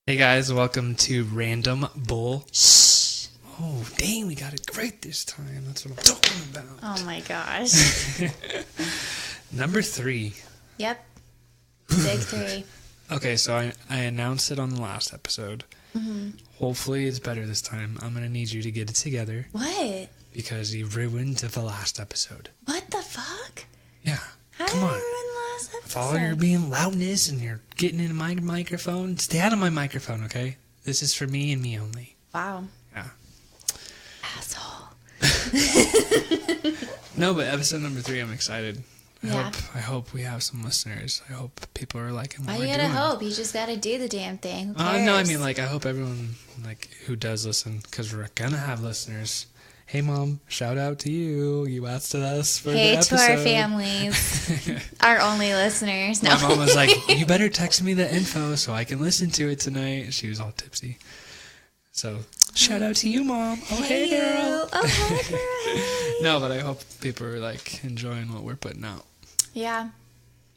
Hey guys, welcome to Random Bull. Shh. Oh, dang, we got it right this time. That's what I'm talking about. Oh my gosh. Number 3. Yep. Big 3. Okay, so I announced it on the last episode. Mm-hmm. Hopefully it's better this time. I'm going to need you to get it together. What? Because you ruined the last episode. What the fuck? Yeah. How Come did I on. ruin the last episode? With all your being loudness and you're getting in my microphone, stay out of my microphone, okay? This is for me and me only. Wow. Yeah. Asshole. No, but episode number 3, I'm excited. Yeah. I hope we have some listeners. I hope people are liking what Why we're you doing. gotta hope? You just gotta do the damn thing. Who cares? No, I mean, like, I hope everyone, like, who does listen, because we're gonna have listeners. Hey, Mom, shout out to you. You asked us for the episode. Hey to our families. Our only listeners. No. My mom was like, you better text me the info so I can listen to it tonight. She was all tipsy. So, shout out to you, Mom. Oh, hey girl. Oh, hey, girl. No, but I hope people are, like, enjoying what we're putting out. Yeah.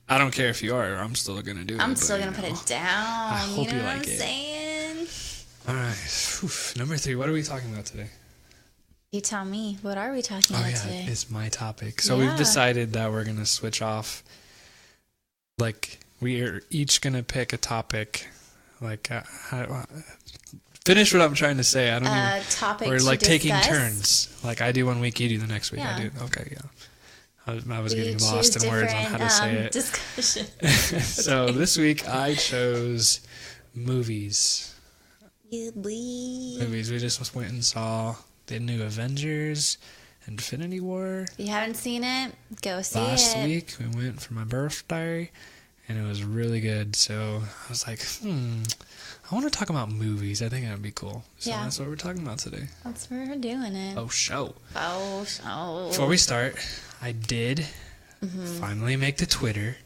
I don't care if you are. I'm still going to do it. I'm still gonna put it down. I hope you know you what like I'm it. saying? All right. Oof. Number 3. What are we talking about today? You tell me. What are we talking about today? It's my topic. So Yeah. we've decided that we're going to switch off. Like, we are each going to pick a topic. Like, finish what I'm trying to say. I don't even... Topic We're, to like, taking discuss. turns. Like, I do one week, you do the next week. Yeah. I do... Okay, yeah. I was We getting choose lost in words on how to say it. Discussion. So this week I chose movies. You bleed. Movies. We just went and saw the new Avengers, Infinity War. If you haven't seen it, go see Last it. week we went for my birthday, and it was really good. So I was like, I want to talk about movies. I think that would be cool. So Yeah. that's what we're talking about today. That's where we're doing it. Oh, show. Oh. Before we start, I did Mm-hmm. finally make the Twitter.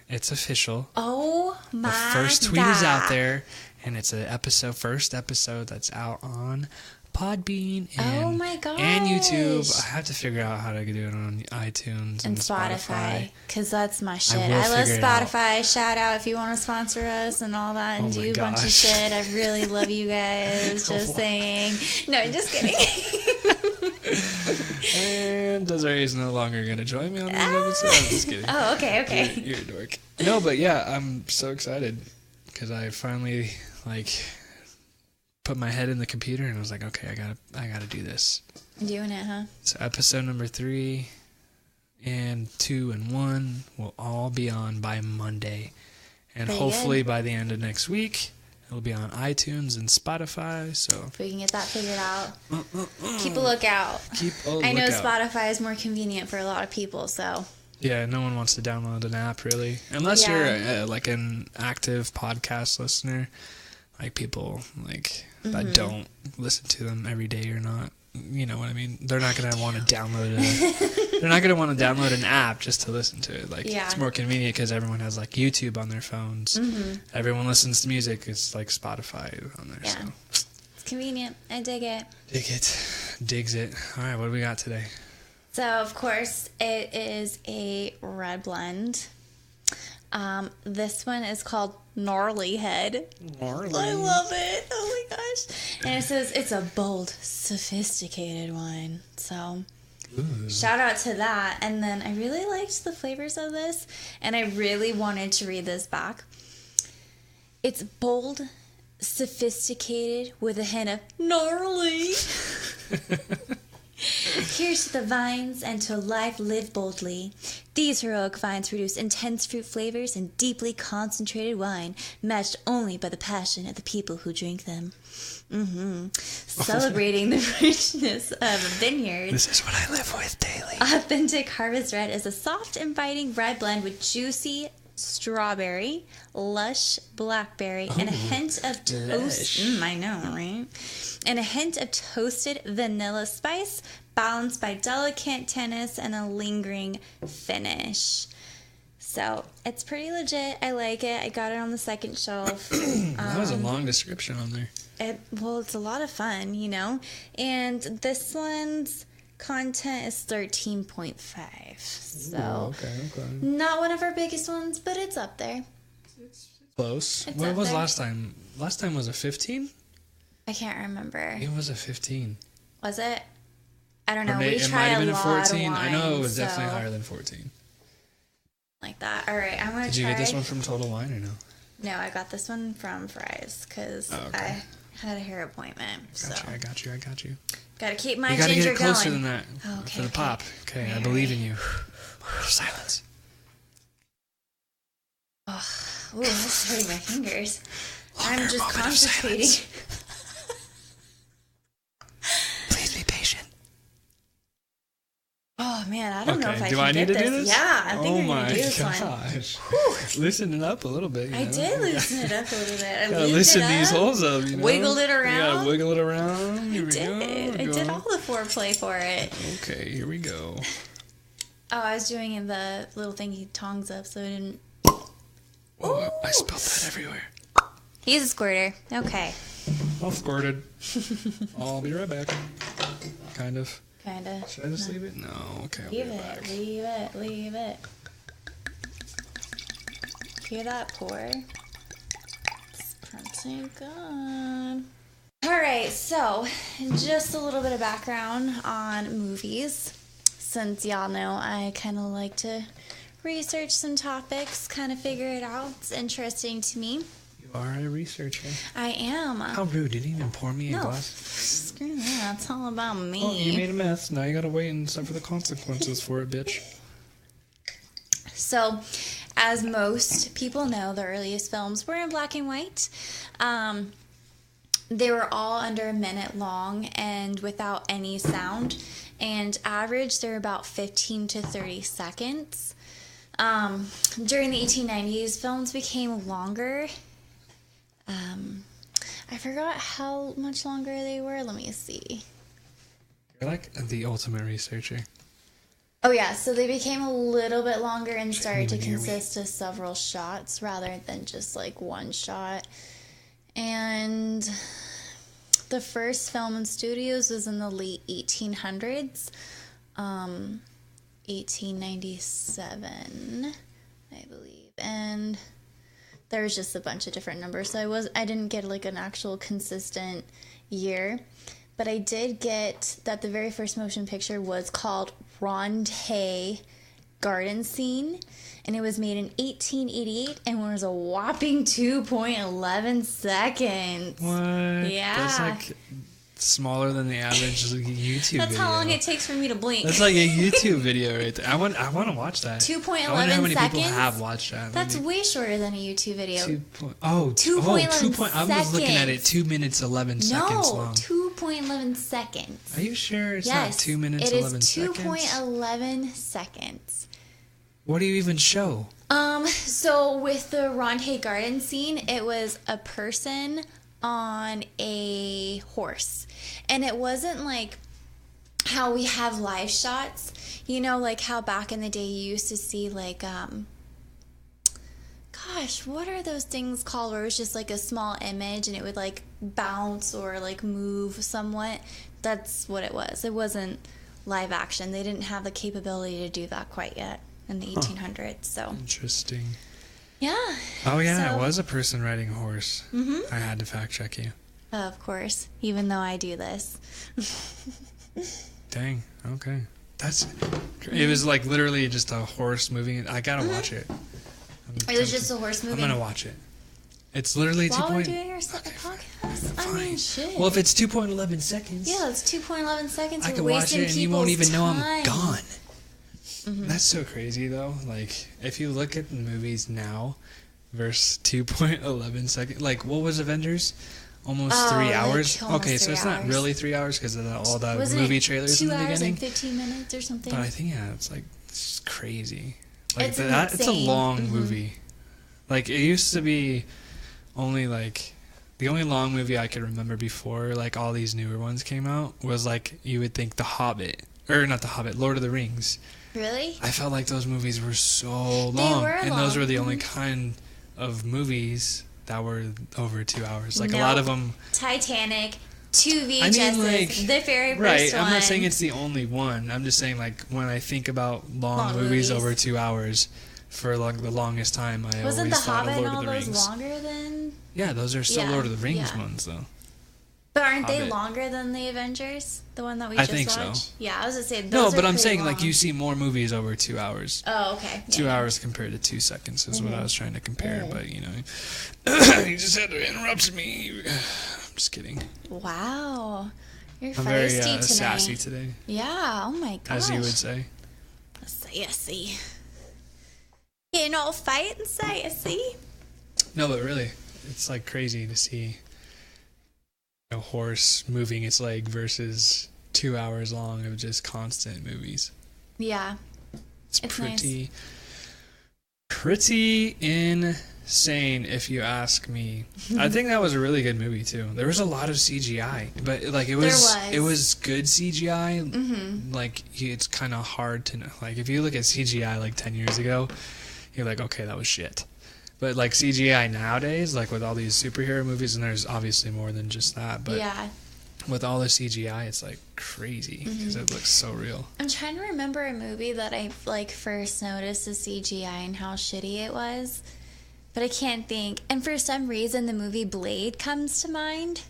It's official. Oh my The first tweet God. is out there, and it's a first episode that's out on Podbean Oh and, my gosh. and YouTube. I have to figure out how to do it on iTunes and Spotify. Because that's my shit. will I love figure it out. Spotify. Shout out if you want to sponsor us and all that and Oh my do a bunch of gosh. shit. I really love you guys. Just saying. No, just kidding. And Desiree is no longer going to join me on these episodes. I'm just kidding. Oh, okay. You're a dork. No, but yeah, I'm so excited because I finally, like, put my head in the computer and I was like, okay, I gotta do this. Doing it, huh? So episode number 3 and 2 and 1 will all be on by Monday. And Pretty hopefully good. by the end of next week, it'll be on iTunes and Spotify. So If we can get that figured out. Keep a lookout. keep a I know lookout. Spotify is more convenient for a lot of people, so. Yeah, no one wants to download an app, really. Unless Yeah. you're like an active podcast listener. Like people like that don't listen to them every day or not. You know what I mean? They're not going to want to download they're not going to want to download an app just to listen to it. Like, Yeah. it's more convenient because everyone has, like, YouTube on their phones. Everyone listens to music. It's, like, Spotify on there. Yeah. So. It's convenient. I dig it. Dig it. Digs it. All right, what do we got today? So, of course, it is a red blend. This one is called Gnarly Head. Gnarly. I love it. Oh my gosh. And it says it's a bold, sophisticated wine. So, Ooh. shout out to that. And then I really liked the flavors of this, and I really wanted to read this back. It's bold, sophisticated, with a hint of gnarly. Here's to the vines and to life live boldly. These heroic vines produce intense fruit flavors and deeply concentrated wine, matched only by the passion of the people who drink them. Celebrating the richness of a vineyard. This is what I live with daily. Authentic Harvest Red is a soft, inviting red blend with juicy strawberry, lush blackberry, and a hint of toast. I know, right? And a hint of toasted vanilla spice, balanced by delicate tannins and a lingering finish. So it's pretty legit. I like it. I got it on the second shelf. That was a long description on there. It's a lot of fun, you know. And this one's content is 13.5. So Okay. not one of our biggest ones, but it's up there. Close. It's What up was there. last time? last time was a 15? I can't remember. It was a 15. Was it? I don't know. It might have been a 14. I know it was definitely higher than 14. Like that. All right, I'm going to try. Did you get this one from Total Wine or no? No, I got this one from Fry's because I had a hair appointment. I got you. Got to keep my ginger going. You got to get closer than that for the pop. Okay, I believe in you. Silence. Oh, ooh, that's hurting my fingers. I'm just concentrating. Please be patient. Oh man, I don't know if I do can I get need to this. do this? Yeah, I think I'm gonna do this one. Loosen it up a little bit. I did loosen it up a little bit. I gotta loosen these holes up. You know? Wiggled it around. You gotta wiggle it around. I did all the foreplay for it. Okay, here we go. Oh, I was doing in the little thingy tongs up, so I didn't. Oh, I spilled that everywhere. He's a squirter. Okay. All squirted. I'll be right back. Kind of. Should I just leave it? No. Okay. Leave it. Hear that pour? It's pretty good. Alright, so just a little bit of background on movies. Since y'all know I kind of like to research some topics, kind of figure it out. It's interesting to me. You are a researcher. I am. How rude. Didn't even pour me a glass. Screw that. It's all about me. Oh, you made a mess. Now you gotta wait and suffer the consequences for it, bitch. So, as most people know, the earliest films were in black and white. They were all under a minute long and without any sound. And average, they're about 15 to 30 seconds. During the 1890s, films became longer. I forgot how much longer they were. Let me see. You're like the ultimate researcher. Oh yeah, so they became a little bit longer and started to consist of several shots rather than just like one shot. And the first film in studios was in the late 1800s, 1897, I believe, and there was just a bunch of different numbers. So I didn't get like an actual consistent year, but I did get that the very first motion picture was called Rondé Garden Scene, and it was made in 1888 and was a whopping 2.11 seconds. What? Yeah. That's like smaller than the average YouTube video. That's how long it takes for me to blink. That's like a YouTube video right there. I want to watch that. 2.11 seconds? I wonder how many people have watched that. That's way shorter than a YouTube video. 2.11 I was looking at it 2 minutes 11 seconds long. 2.11 seconds. Are you sure it's not 2 minutes 11 seconds? It is 2.11 seconds. What do you even show? So with the Rondé Garden Scene, it was a person on a horse. And it wasn't like how we have live shots. You know, like how back in the day you used to see like, gosh, what are those things called where it was just like a small image and it would like bounce or like move somewhat? That's what it was. It wasn't live action. They didn't have the capability to do that quite yet in the 1800s. So interesting. Yeah. Oh yeah, it was a person riding a horse. Mm-hmm. I had to fact check you. Of course, even though I do this. Dang. Okay. It was like literally just a horse moving. I gotta watch it. It was just a horse moving. I'm gonna watch it. It's literally 2. While we're doing our podcast. I mean, shit. Well, if it's 2.11 seconds. Yeah, it's 2.11 seconds. I can watch it and you won't even know I'm gone. Mm-hmm. That's so crazy though. Like if you look at the movies now versus 2.11 seconds, like what was Avengers? Almost 3 hours. Like okay, so it's not really 3 hours because of all the movie trailers in the beginning. 2 hours and 15 minutes or something. But I think it's crazy. Like it's it's a long movie. Like it used to be only like the only long movie I could remember before like all these newer ones came out was like you would think The Hobbit or not The Hobbit, Lord of the Rings. Really? I felt like those movies were so long. They were and long. Those were the only kind of movies that were over 2 hours. Like a lot of them. Titanic, 2 VHSs, the very first right. one. I'm not saying it's the only one. I'm just saying like when I think about long movies over 2 hours, for like the longest time, I Wasn't always the thought Hobbit of and Lord all of the those Rings. longer than? Yeah, those are still Yeah, Lord of the Rings yeah. ones, though. But aren't they Hobbit. longer than the Avengers? The one that we I just think watched? so. Yeah, I was gonna say those No, are but I'm pretty saying, long. like, you see more movies over 2 hours. Oh, okay. 2 hours compared to 2 seconds is what I was trying to compare, Mm-hmm. but, you know, you just had to interrupt me. I'm just kidding. Wow. You're I'm very feisty tonight. sassy today, Yeah, oh my gosh. as you would say. Sassy. Getting all fight and sassy. No, but really, it's like crazy to see a horse moving its leg versus 2 hours long of just constant movies. Yeah. It's It's pretty insane, if you ask me. I think that was a really good movie too. There was a lot of CGI, but like it was good CGI. Mm-hmm. Like it's kind of hard to know. Like if you look at CGI like 10 years ago, you're like, okay, that was shit. But like CGI nowadays, like with all these superhero movies, and there's obviously more than just that, but Yeah. with all the CGI, it's like crazy because it looks so real. I'm trying to remember a movie that I like first noticed the CGI and how shitty it was, but I can't think. And for some reason, the movie Blade comes to mind,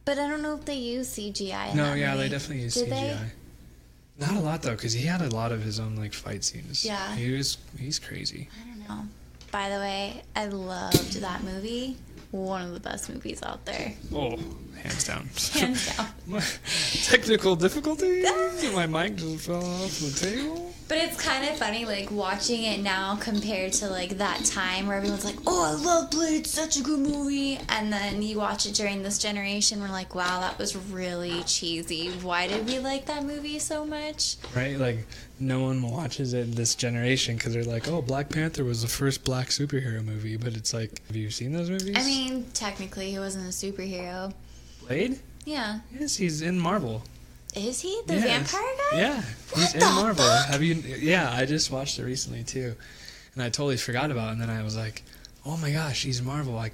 but I don't know if they use CGI. In No, that yeah, movie. they definitely use Did CGI. They? Not a lot though, because he had a lot of his own like fight scenes. Yeah. He's crazy. I don't know. By the way, I loved that movie. One of the best movies out there. Oh, hands down. Hands down. Technical difficulty. My mic just fell off the table. But it's kind of funny, like, watching it now compared to, like, that time where everyone's like, oh, I love Blade, it's such a good movie. And then you watch it during this generation, we're like, wow, that was really cheesy. Why did we like that movie so much? Right? Like, no one watches it this generation because they're like, oh, Black Panther was the first black superhero movie. But it's like, have you seen those movies? I mean, technically, he wasn't a superhero. Blade? Yeah. Yes, he's in Marvel. Is he? The Yes. vampire guy? Yeah, he's in the Marvel. fuck? Have you? Yeah, I just watched it recently too, and I totally forgot about it. And then I was like, oh my gosh, he's Marvel. I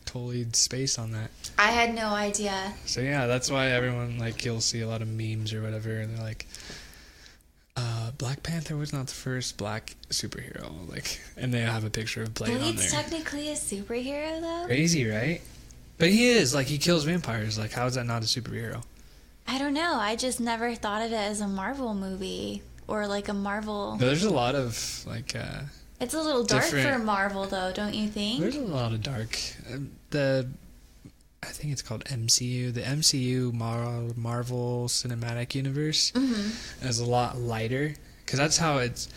totally spaced on that. I had no idea. So yeah, that's why everyone like you'll see a lot of memes or whatever, and they're like, Black Panther was not the first black superhero. Like, and they have a picture of Blade on Blade's there. technically a superhero, though? Crazy, right? But he is like he kills vampires. Like, how is that not a superhero? I don't know. I just never thought of it as a Marvel movie or like a Marvel. There's a lot of like. It's a little dark different- for Marvel, though, don't you think? There's a lot of dark. I think it's called MCU. The MCU Marvel Cinematic Universe is a lot lighter because that's how it's.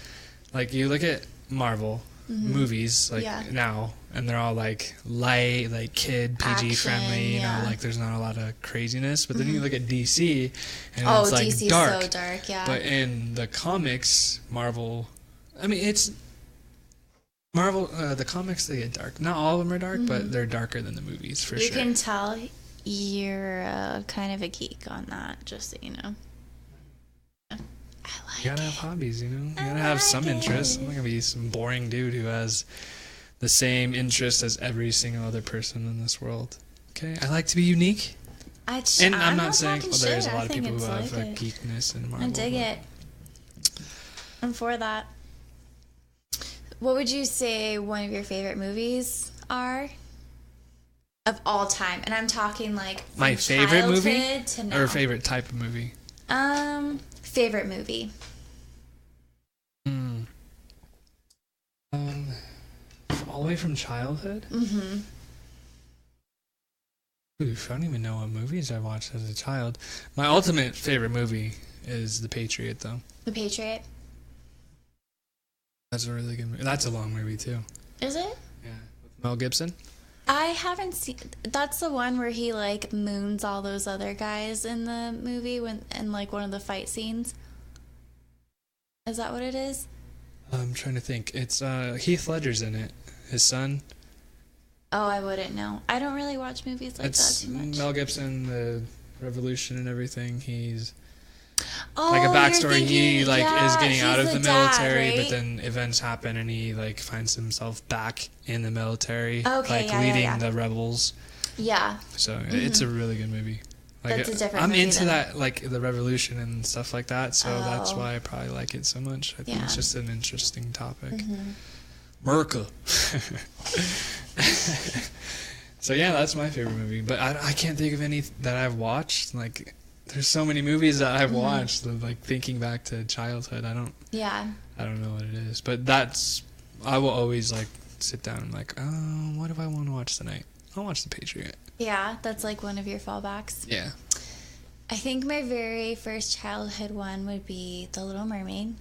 Like you look at Marvel movies like Yeah. now, and they're all like light, like kid PG friendly. Action, You yeah. know, like there's not a lot of craziness. But then you look at DC, and Oh, it's like DC's dark. so dark, yeah. But in the comics, Marvel, I mean, it's Marvel. The comics they get dark. Not all of them are dark, but they're darker than the movies for you sure. can tell you're kind of a geek on that, just so you know. I like You gotta have hobbies, you know. You gotta have some like interests. it. I'm not gonna be some boring dude who has the same interest as every single other person in this world. Okay, I like to be unique, and I'm not saying talking there's shit. a lot I of think people who it's have like it. geekness in Marvel. I dig but- it. I'm for that. What would you say one of your favorite movies are? Of all time. And I'm talking like from My favorite movie childhood to now. or favorite type of movie. Favorite movie. All the way from childhood. Mm-hmm. Oof, I don't even know what movies I watched as a child. My ultimate favorite movie is The Patriot, though. The Patriot. That's a really good movie. That's a long movie, too. Is it? Yeah. With Mel Gibson? I haven't seen. That's the one where he like moons all those other guys in the movie when in like one of the fight scenes. Is that what it is? I'm trying to think. It's Heath Ledger's in it. His son. Oh, I wouldn't know. I don't really watch movies like It's that too much. Mel Gibson, the Revolution and everything. He's Oh, like a you're backstory. He thinking- like yeah, is getting out he's of the dad, military, right? but then events happen and he like finds himself back in the military, Okay, like yeah, leading yeah. the rebels. Yeah. So it's a really good movie. Like, That's a different I'm movie into then. that, like the revolution and stuff like that. So that's Oh. why I probably like it so much. I think it's Yeah. just an interesting topic. America. So yeah, that's my favorite movie. But I can't think of any that I've watched. Like, there's so many movies that I've watched. Like, thinking back to childhood, I don't know what it is. But I will always like sit down and like, oh, what do I want to watch tonight? I'll watch The Patriot. Yeah, that's like one of your fallbacks. Yeah. I think my very first childhood one would be The Little Mermaid.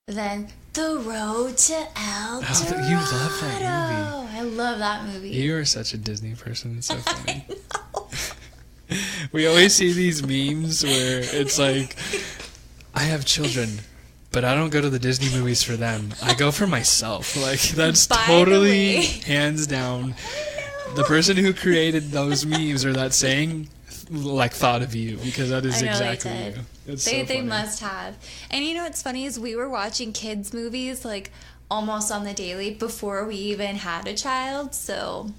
Then The Road to El Dorado. Oh, you love that movie. I love that movie. You are such a Disney person. It's so funny. I know. We always see these memes where it's like, I have children, but I don't go to the Disney movies for them. I go for myself. Like, that's totally hands down. The person who created those memes or that saying, like, thought of you, because that is exactly you. It's so they must have. And you know what's funny is we were watching kids movies like almost on the daily before we even had a child. So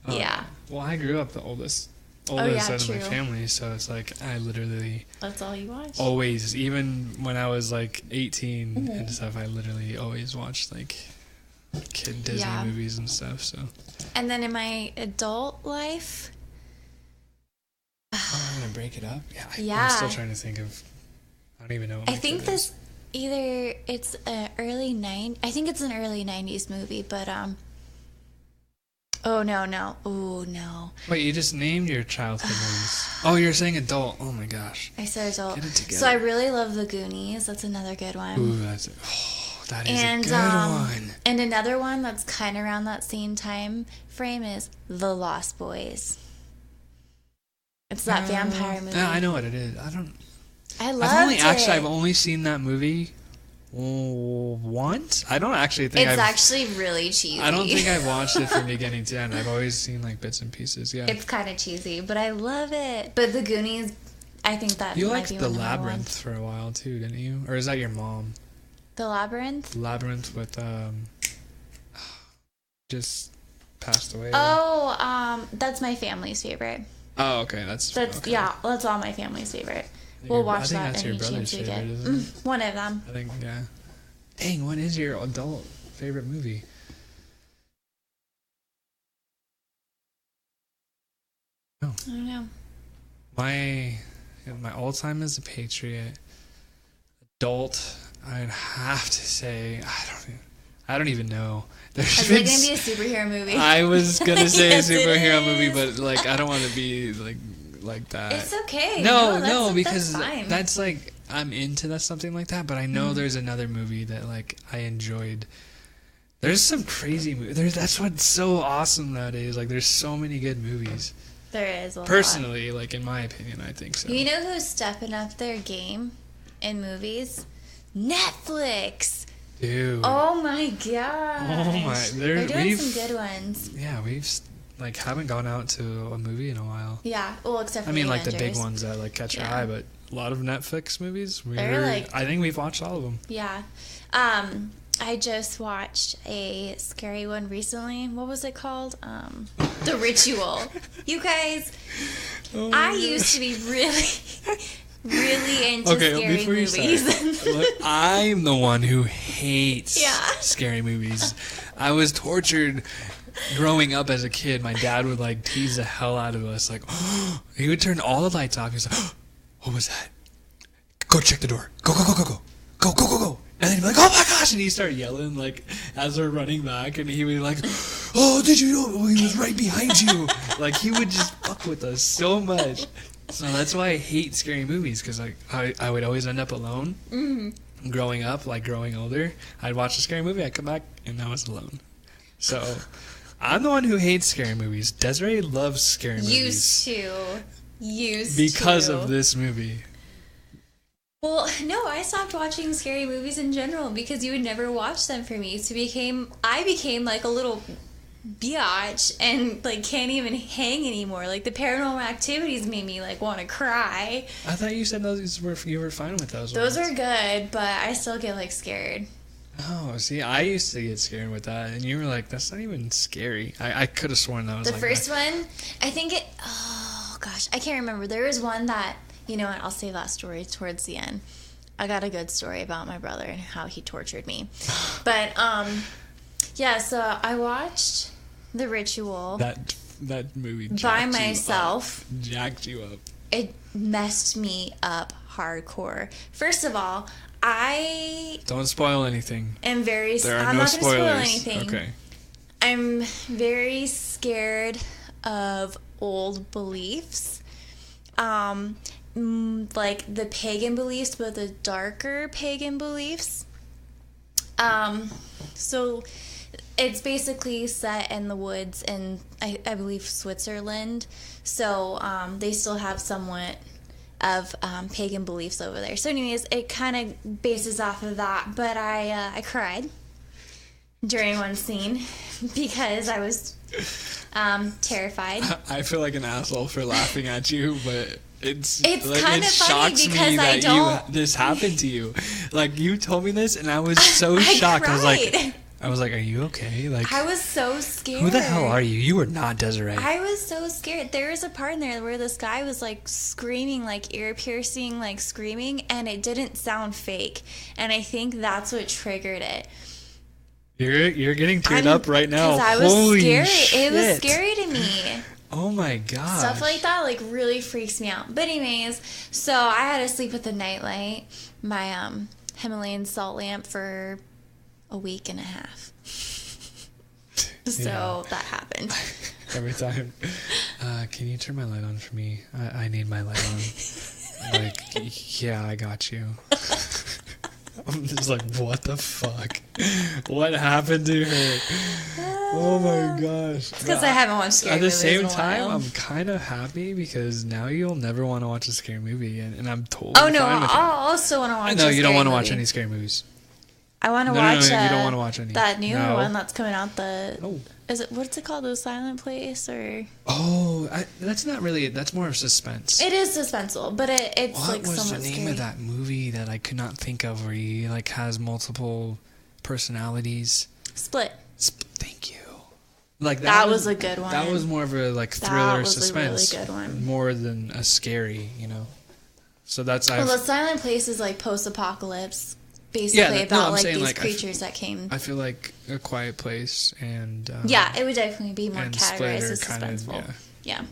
yeah. Well, I grew up the oldest out of my family, so it's like I literally, that's all you watched. Always, even when I was like 18 and stuff, I literally always watched like kid Disney movies and stuff. So. And then in my adult life. I'm gonna break it up. I'm still trying to think of. I don't even know. What I think this it's an early I think it's an early 90s movie, but oh no. Wait, you just named your childhood ones. Oh, you're saying adult. Oh my gosh. I said adult. Get it together. So I really love The Goonies. That's another good one. Ooh, that is a good one. And another one that's kind of around that same time frame is The Lost Boys. It's that vampire movie. Yeah, I know what it is. I loved it. I've only seen that movie once. I don't actually think it's actually really cheesy. I don't think I've watched it from beginning to end. I've always seen like bits and pieces. Yeah, it's kind of cheesy, but I love it. But The Goonies, I think that you liked The Labyrinth for a while too, didn't you? Or is that your mom? The Labyrinth. The Labyrinth with just passed away. Oh, that's my family's favorite. Oh, okay. That's okay. Yeah. That's all my family's favorite. We'll watch that that's any chance we get. One of them. I think, yeah. Dang, what is your adult favorite movie? Oh. I don't know. My all-time is The Patriot. Adult, I'd have to say, I don't even know. Is it going to be a superhero movie? I was going to say yes, a superhero movie, but like I don't want to be like that. It's okay. No, because that's like I'm into something like that, but I know there's another movie that like I enjoyed. There's some crazy movies. That's what's so awesome nowadays. Like there's so many good movies. There is a lot. Personally, like in my opinion, I think so. You know who's stepping up their game in movies? Netflix. Dude. Oh my god. Oh my. They're doing some good ones. Yeah, we've like haven't gone out to a movie in a while. Yeah, well, except for like the big ones that like catch your eye, but a lot of Netflix movies. I think we've watched all of them. Yeah. I just watched a scary one recently. What was it called? The Ritual. You guys, I used to be really into scary movies. Look, I'm the one who hates scary movies. I was tortured growing up as a kid. My dad would like tease the hell out of us. Like, he would turn all the lights off. He's like, what was that? Go check the door. Go. Go. And then he'd be like, oh my gosh. And he'd start yelling like as we're running back. And he would be like, oh, did you know he was right behind you? Like he would just fuck with us so much. So that's why I hate scary movies, because like I would always end up alone. Mm-hmm. Growing up, like growing older, I'd watch a scary movie, I'd come back, and I was alone. So I'm the one who hates scary movies. Desiree loves scary movies. Used to. Because of this movie. Well, no, I stopped watching scary movies in general because you would never watch them for me. So I became like a little biatch and like can't even hang anymore. Like the Paranormal Activities made me like want to cry. I thought you said you were fine with those. Those are good, but I still get like scared. Oh, see, I used to get scared with that, and you were like, "That's not even scary." I could have sworn that was the first one. I think it. Oh gosh, I can't remember. There was one that what? I'll save that story towards the end. I got a good story about my brother and how he tortured me, but Yeah, so I watched The Ritual That movie by myself. Jacked you up. It messed me up hardcore. First of all, I Don't spoil anything. am very... There are I'm no not going to spoil spoilers. anything. Okay. I'm very scared of old beliefs. Like the pagan beliefs, but the darker pagan beliefs. So it's basically set in the woods in, I believe, Switzerland. So they still have somewhat of pagan beliefs over there. So anyways, it kind of bases off of that. But I cried during one scene because I was terrified. I feel like an asshole for laughing at you, but it's like, kind of funny because this happened to you. Like, you told me this, and I was so shocked. Cried. I was like, "Are you okay?" Like, I was so scared. Who the hell are you? You were not Desiree. I was so scared. There was a part in there where this guy was like screaming, like ear piercing, like screaming, and it didn't sound fake. And I think that's what triggered it. You're getting teared up right now. Because I was Holy scared. shit. It was scary to me. Oh my god. Stuff like that like really freaks me out. But anyways, so I had to sleep with a nightlight, my Himalayan salt lamp for a week and a half. So that happened. Every time. Can you turn my light on for me? I need my light on. Like, yeah, I got you. I'm just like, what the fuck? What happened to her? Oh my gosh. It's because I haven't watched scary movies At the in a same time, while. I'm kind of happy because now you'll never want to watch a scary movie again, and I'm totally Oh no, fine with it. I'll also want to watch. No, a you don't scary want to watch movie. any scary movies. I want to No, watch. you don't want to watch any. That newer No. one that's coming out. Oh. Is it what's it called? The Silent Place or? Oh, that's not really. That's more of suspense. It is suspenseful, but it's What like was the somewhat name scary. of that movie that I could not think of, where he like has multiple personalities? Split. Thank you. Like That was a good one. That was more of a like That thriller was suspense, a really good one. more than a scary, you know. So that's Well, The Silent Place is like post-apocalypse, basically Yeah, no, about I'm like saying, these like, creatures that came. I feel like A Quiet Place and Yeah, it would definitely be more and categorized Split are as kind of, suspenseful. yeah. Yeah.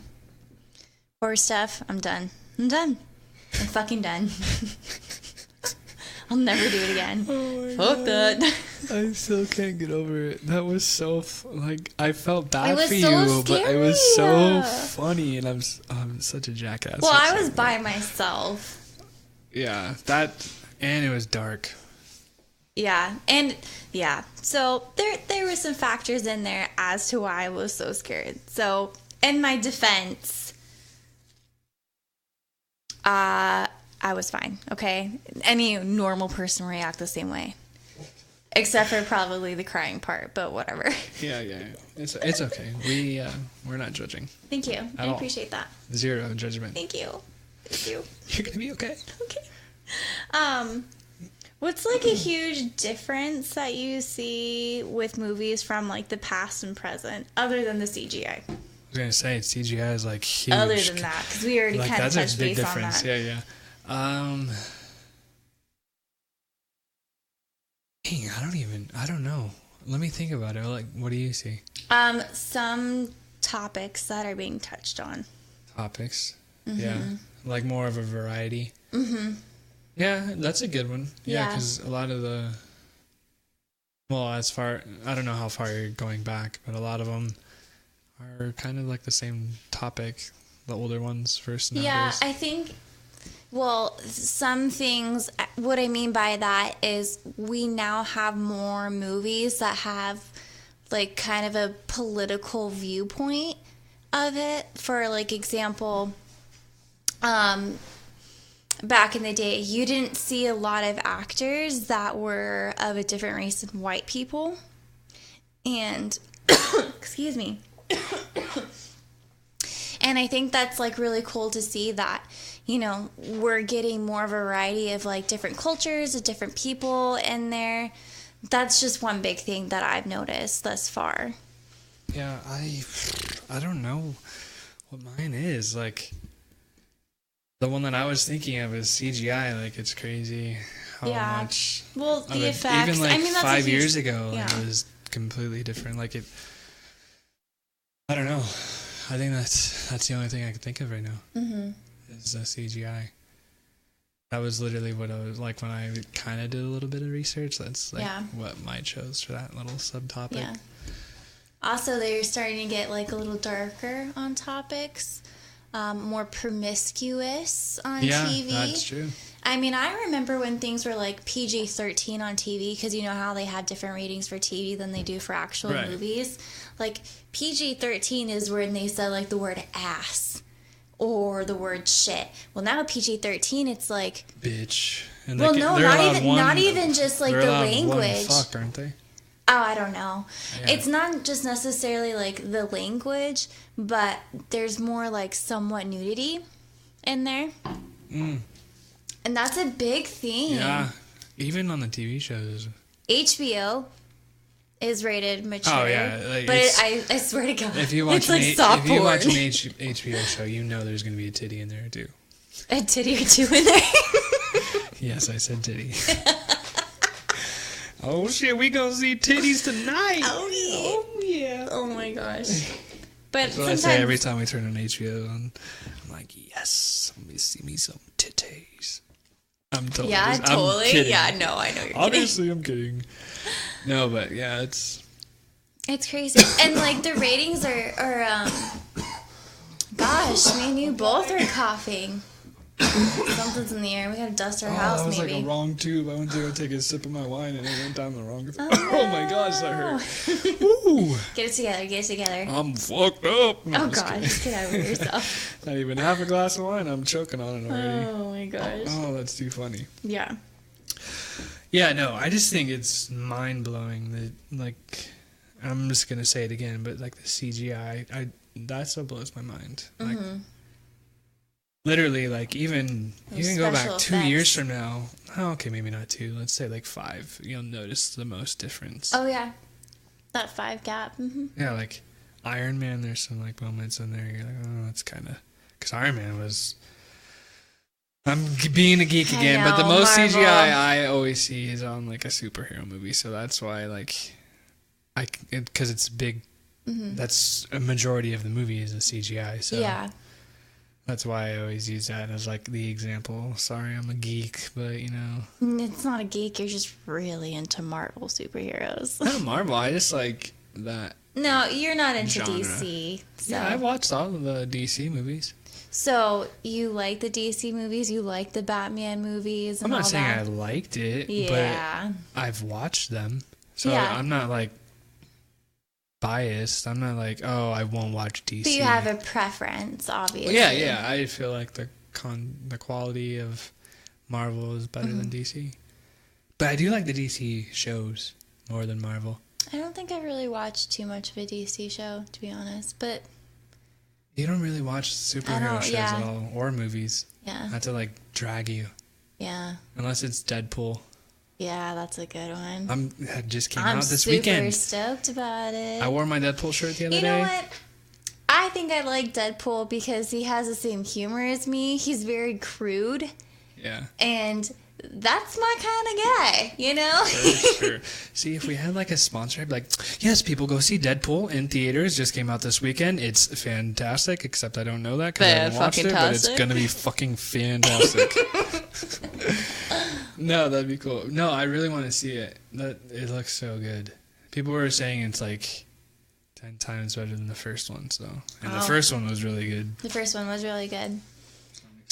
Horror stuff, I'm done. I'm fucking done. I'll never do it again. Oh Fuck that. I still can't get over it. That was so like I felt bad was for so you, but it was so scary. funny, and I'm such a jackass. Well, for I was saying by that. myself. Yeah, that, and it was dark. Yeah, and yeah. So there were some factors in there as to why I was so scared. So in my defense, I was fine. Okay, any normal person will react the same way, except for probably the crying part. But whatever. Yeah. It's okay. We're not judging. Thank you. I all. appreciate that. Zero judgment. Thank you. Thank you. You're gonna be okay. Okay. What's like a huge difference that you see with movies from like the past and present, other than the CGI? I was gonna say CGI is like huge. Other than that, because we already like kind of that's touched a big base difference. on that. Yeah. Dang, I don't know. Let me think about it. Like, what do you see? Some topics that are being touched on. Topics. Mm-hmm. Yeah. Like more of a variety. Mm-hmm. Yeah, that's a good one. Yeah, because a lot of the... Well, I don't know how far you're going back, but a lot of them are kind of like the same topic. The older ones first nowadays. Yeah, I think... Well, some things, what I mean by that is we now have more movies that have like kind of a political viewpoint of it. For like example, back in the day, you didn't see a lot of actors that were of a different race than white people. And, excuse me. And I think that's like really cool to see that, you know, we're getting more of a variety of like different cultures, of different people in there. That's just one big thing that I've noticed thus far. Yeah, I don't know what mine is. Like, the one that I was thinking of is CGI. Like, it's crazy how much. Well, of the it, effects. even like I mean, that's 5 a huge, years ago, yeah. it was completely different. Like it, I don't know. I think that's the only thing I can think of right now. Mm-hmm. Is CGI. That was literally what I was like when I kind of did a little bit of research. That's like what my chose for that little subtopic. Yeah. Also, they're starting to get like a little darker on topics, more promiscuous on TV. Yeah, that's true. I mean, I remember when things were like PG-13 on TV, because you know how they have different ratings for TV than they do for actual movies. Like PG-13 is when they said like the word ass or the word shit. Well, now PG-13, it's like bitch. And well, no, not even just like the language. Fuck, aren't they? Oh, I don't know. Yeah. It's not just necessarily like the language, but there's more like somewhat nudity in there. Mm. And that's a big thing. Yeah. Even on the TV shows. HBO is rated mature. Oh, yeah. Like, but I swear to God, if you watch it's like if you watch an HBO show, you know there's going to be a titty in there, too. A titty or two in there? Yes, I said titty. Oh shit, we gonna see titties tonight. Oh yeah. Oh yeah. Oh my gosh. But that's what I say every time we turn on HBO on. I'm like, yes, let me see me some titties. I'm totally totally. I'm kidding. Yeah, no, I know you're Obviously I'm kidding. No, but yeah, it's crazy. And like the ratings are gosh, me and you both are coughing. Something's in the air. We gotta dust our house, that was maybe. like a wrong tube. I went to go take a sip of my wine and it went down the wrong. Oh my gosh, that hurt. Ooh. Get it together. I'm fucked up. No, oh gosh, get over yourself. Not even half a glass of wine. I'm choking on it already. Oh my gosh. Oh, that's too funny. Yeah. Yeah, no, I just think it's mind blowing that, like, I'm just gonna say it again, but like the CGI, that's what blows my mind. Like. Mm-hmm. Literally, like, even you can go back 2 effects. years from now. Oh, okay, maybe not 2. Let's say like 5. You'll notice the most difference. Oh yeah, that 5 gap. Mm-hmm. Yeah, like Iron Man. There's some like moments in there. You're like, oh, it's kind of because Iron Man was. I'm being a geek again, but the most Marvel. CGI I always see is on like a superhero movie. So that's why like, because it's big. Mm-hmm. That's a majority of the movie is a CGI. So yeah. That's why I always use that as, like, the example. Sorry, I'm a geek, but, you know. It's not a geek. You're just really into Marvel superheroes. Not Marvel. I just like that. No, you're not into genre. DC. So. Yeah, I watched all of the DC movies. So, you like the DC movies? You like the Batman movies and all that? I'm not saying I liked it, but I've watched them. So, I'm not, like, biased. I'm not like, oh, I won't watch DC. But you have a preference, obviously. Well, yeah. I feel like the quality of Marvel is better than DC. But I do like the DC shows more than Marvel. I don't think I've really watched too much of a DC show, to be honest. But you don't really watch superhero shows at all, or movies. Yeah. Not to like drag you. Yeah. Unless it's Deadpool. Yeah, that's a good one. It just came out this weekend. I'm super stoked about it. I wore my Deadpool shirt the other day. You know what? I think I like Deadpool because he has the same humor as me. He's very crude. Yeah. And that's my kind of guy, you know? Sure. See, if we had like a sponsor, I'd be like, yes, people go see Deadpool in theaters. Just came out this weekend. It's fantastic, except I don't know that because I haven't watched it, but it's going to be fucking fantastic. No, that'd be cool. No, I really want to see it. It looks so good. People were saying it's like 10 times better than the first one, so. And the first one was really good. The first one was really good.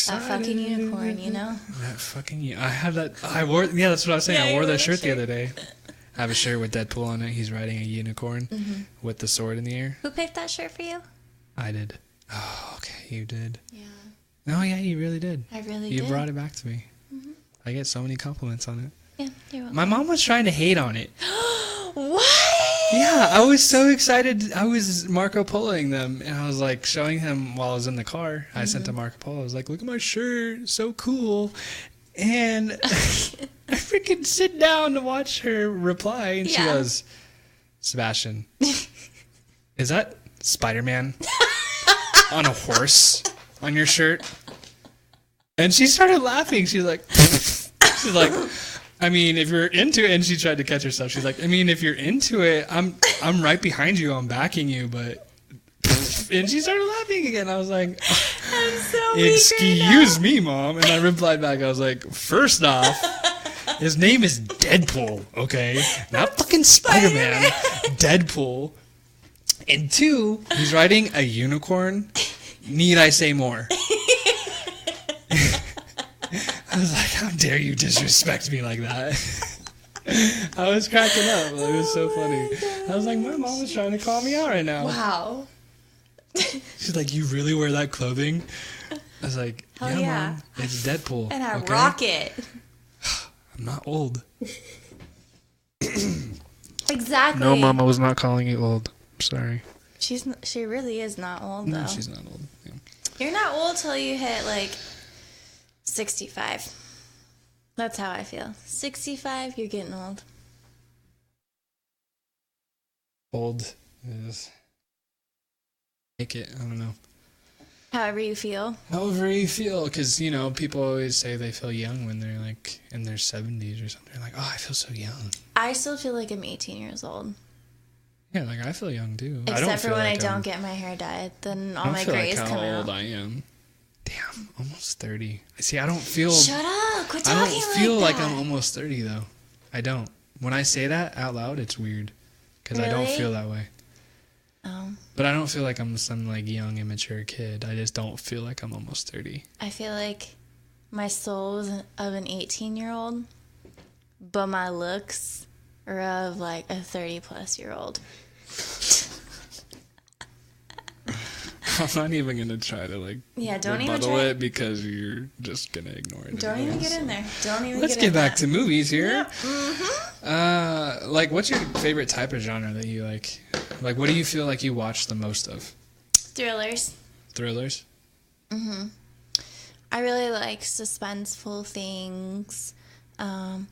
That fucking unicorn, you know? That fucking I have that. I wore. Yeah, that's what I was saying. I wore that shirt the other day. I have a shirt with Deadpool on it. He's riding a unicorn with the sword in the air. Who picked that shirt for you? I did. Oh, okay, you did. Yeah. No, yeah, you really did. I really did. You brought it back to me. I get so many compliments on it. Yeah, you're welcome. My mom was trying to hate on it. What? Yeah, I was so excited. I was Marco Poloing them, and I was like showing him while I was in the car. I sent to Marco Polo. I was like, "Look at my shirt, so cool." And I freaking sit down to watch her reply, and she goes, "Sebastian, is that Spider-Man on a horse on your shirt?" And she started laughing. She's like, I mean, if you're into it, and she tried to catch herself. She's like, I mean, if you're into it, I'm right behind you. I'm backing you, but. And she started laughing again. I was like, I'm so weak excuse me, Mom. And I replied back. I was like, first off, his name is Deadpool, okay? Not fucking Spider-Man. Deadpool. And 2, he's riding a unicorn. Need I say more? I was like, how dare you disrespect me like that? I was cracking up. It was so funny. I was like, my mom is trying to call me out right now. Wow. She's like, you really wear that clothing? I was like, Hell yeah. Mom, it's Deadpool. And I rock it. I'm not old. Exactly. No, Mom, I was not calling you old. Sorry. She really is not old, though. No, she's not old. Yeah. You're not old till you hit, like, 65. That's how I feel. 65, you're getting old. Old is... Make it, I don't know. However you feel. However you feel, because, you know, people always say they feel young when they're, like, in their 70s or something. They're like, oh, I feel so young. I still feel like I'm 18 years old. Yeah, like, I feel young, too. Except for when I don't get my hair dyed. Then all my grays come out. I don't feel like how old I am. Damn, almost 30. See, I don't feel... Shut up! Quit talking like that! I don't feel like I'm almost 30, though. I don't. When I say that out loud, it's weird. Because I don't feel that way. Oh. But I don't feel like I'm some, like, young, immature kid. I just don't feel like I'm almost 30. I feel like my soul is of an 18-year-old, but my looks are of, like, a 30-plus-year-old. I'm not even going to try to, like, don't even try it because you're just going to ignore it. Don't even get in there. Don't even Let's get back to movies here. Yep. Mm-hmm. Like, what's your favorite type of genre that you like? Like, what do you feel like you watch the most of? Thrillers. Thrillers? Mm-hmm. I really like suspenseful things, kind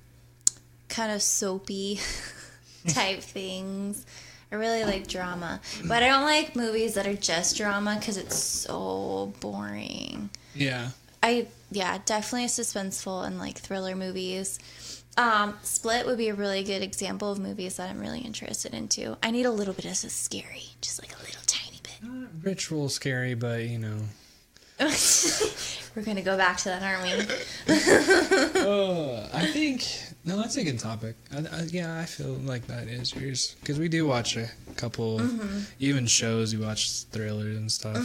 of soapy type things. I really like drama, but I don't like movies that are just drama because it's so boring. Yeah. Definitely suspenseful and like thriller movies. Split would be a really good example of movies that I'm really interested in too. I need a little bit of scary, just like a little tiny bit. Not ritual scary, but you know. We're gonna go back to that, aren't we? I think that's a good topic. I feel like that is yours because we do watch a couple, even shows. We watch thrillers and stuff.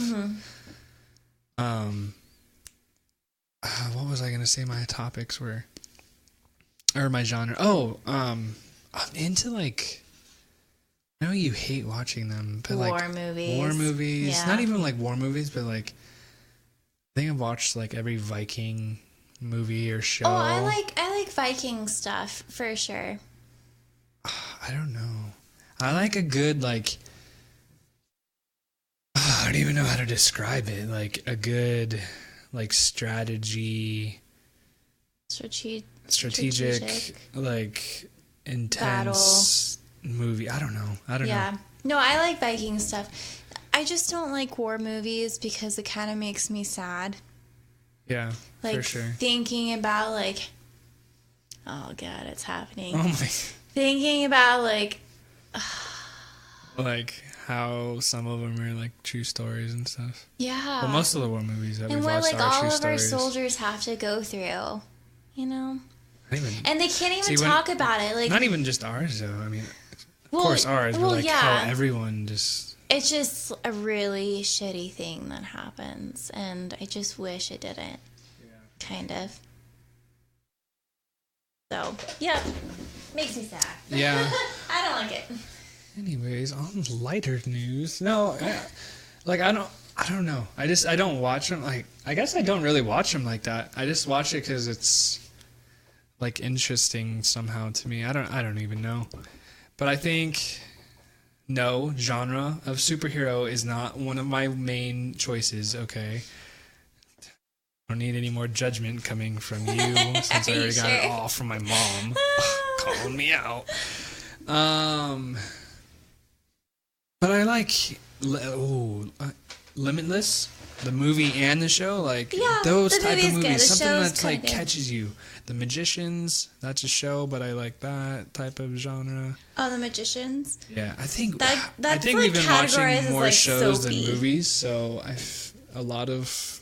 What was I gonna say? My topics were, or my genre. I'm into like. I know you hate watching them, but war movies. War movies. Yeah. Not even like war movies, but like. I think I've watched like every Viking movie or show. Oh, I like Viking stuff for sure. I don't know. I like a good like. I don't even know how to describe it. Like a good, like strategic, like intense movie. I don't know. Yeah. No, I like Viking stuff. I just don't like war movies because it kind of makes me sad. Yeah, like, for sure. Thinking about like, oh God, it's happening. Oh my. Thinking about like how some of them are like true stories and stuff. Yeah. Well, most of the war movies that we've watched like are all true of stories. our soldiers have to go through, you know. And they can't even talk about it. Like not even just ours though. I mean, of course ours, but like how everyone just. It's just a really shitty thing that happens, and I just wish it didn't. Yeah. Kind of. So, yeah. Makes me sad. Yeah. I don't like it. Anyways, on lighter news. No, I don't know. I don't watch them. Like, I guess I don't really watch them like that. I just watch it because it's, like, interesting somehow to me. I don't even know. But I think... No, genre of superhero is not one of my main choices, okay? I don't need any more judgment coming from you since I already got it all from my mom calling me out. But I like Limitless. the movie and the show, like Yeah, those the type of movie's good. movies, The something show's that's kinda like good. catches you. The Magicians, that's a show, but I like that type of genre. Oh, The Magicians. Yeah, I think That's we've like been categorized watching as, more like, shows soapy. than movies, so a lot of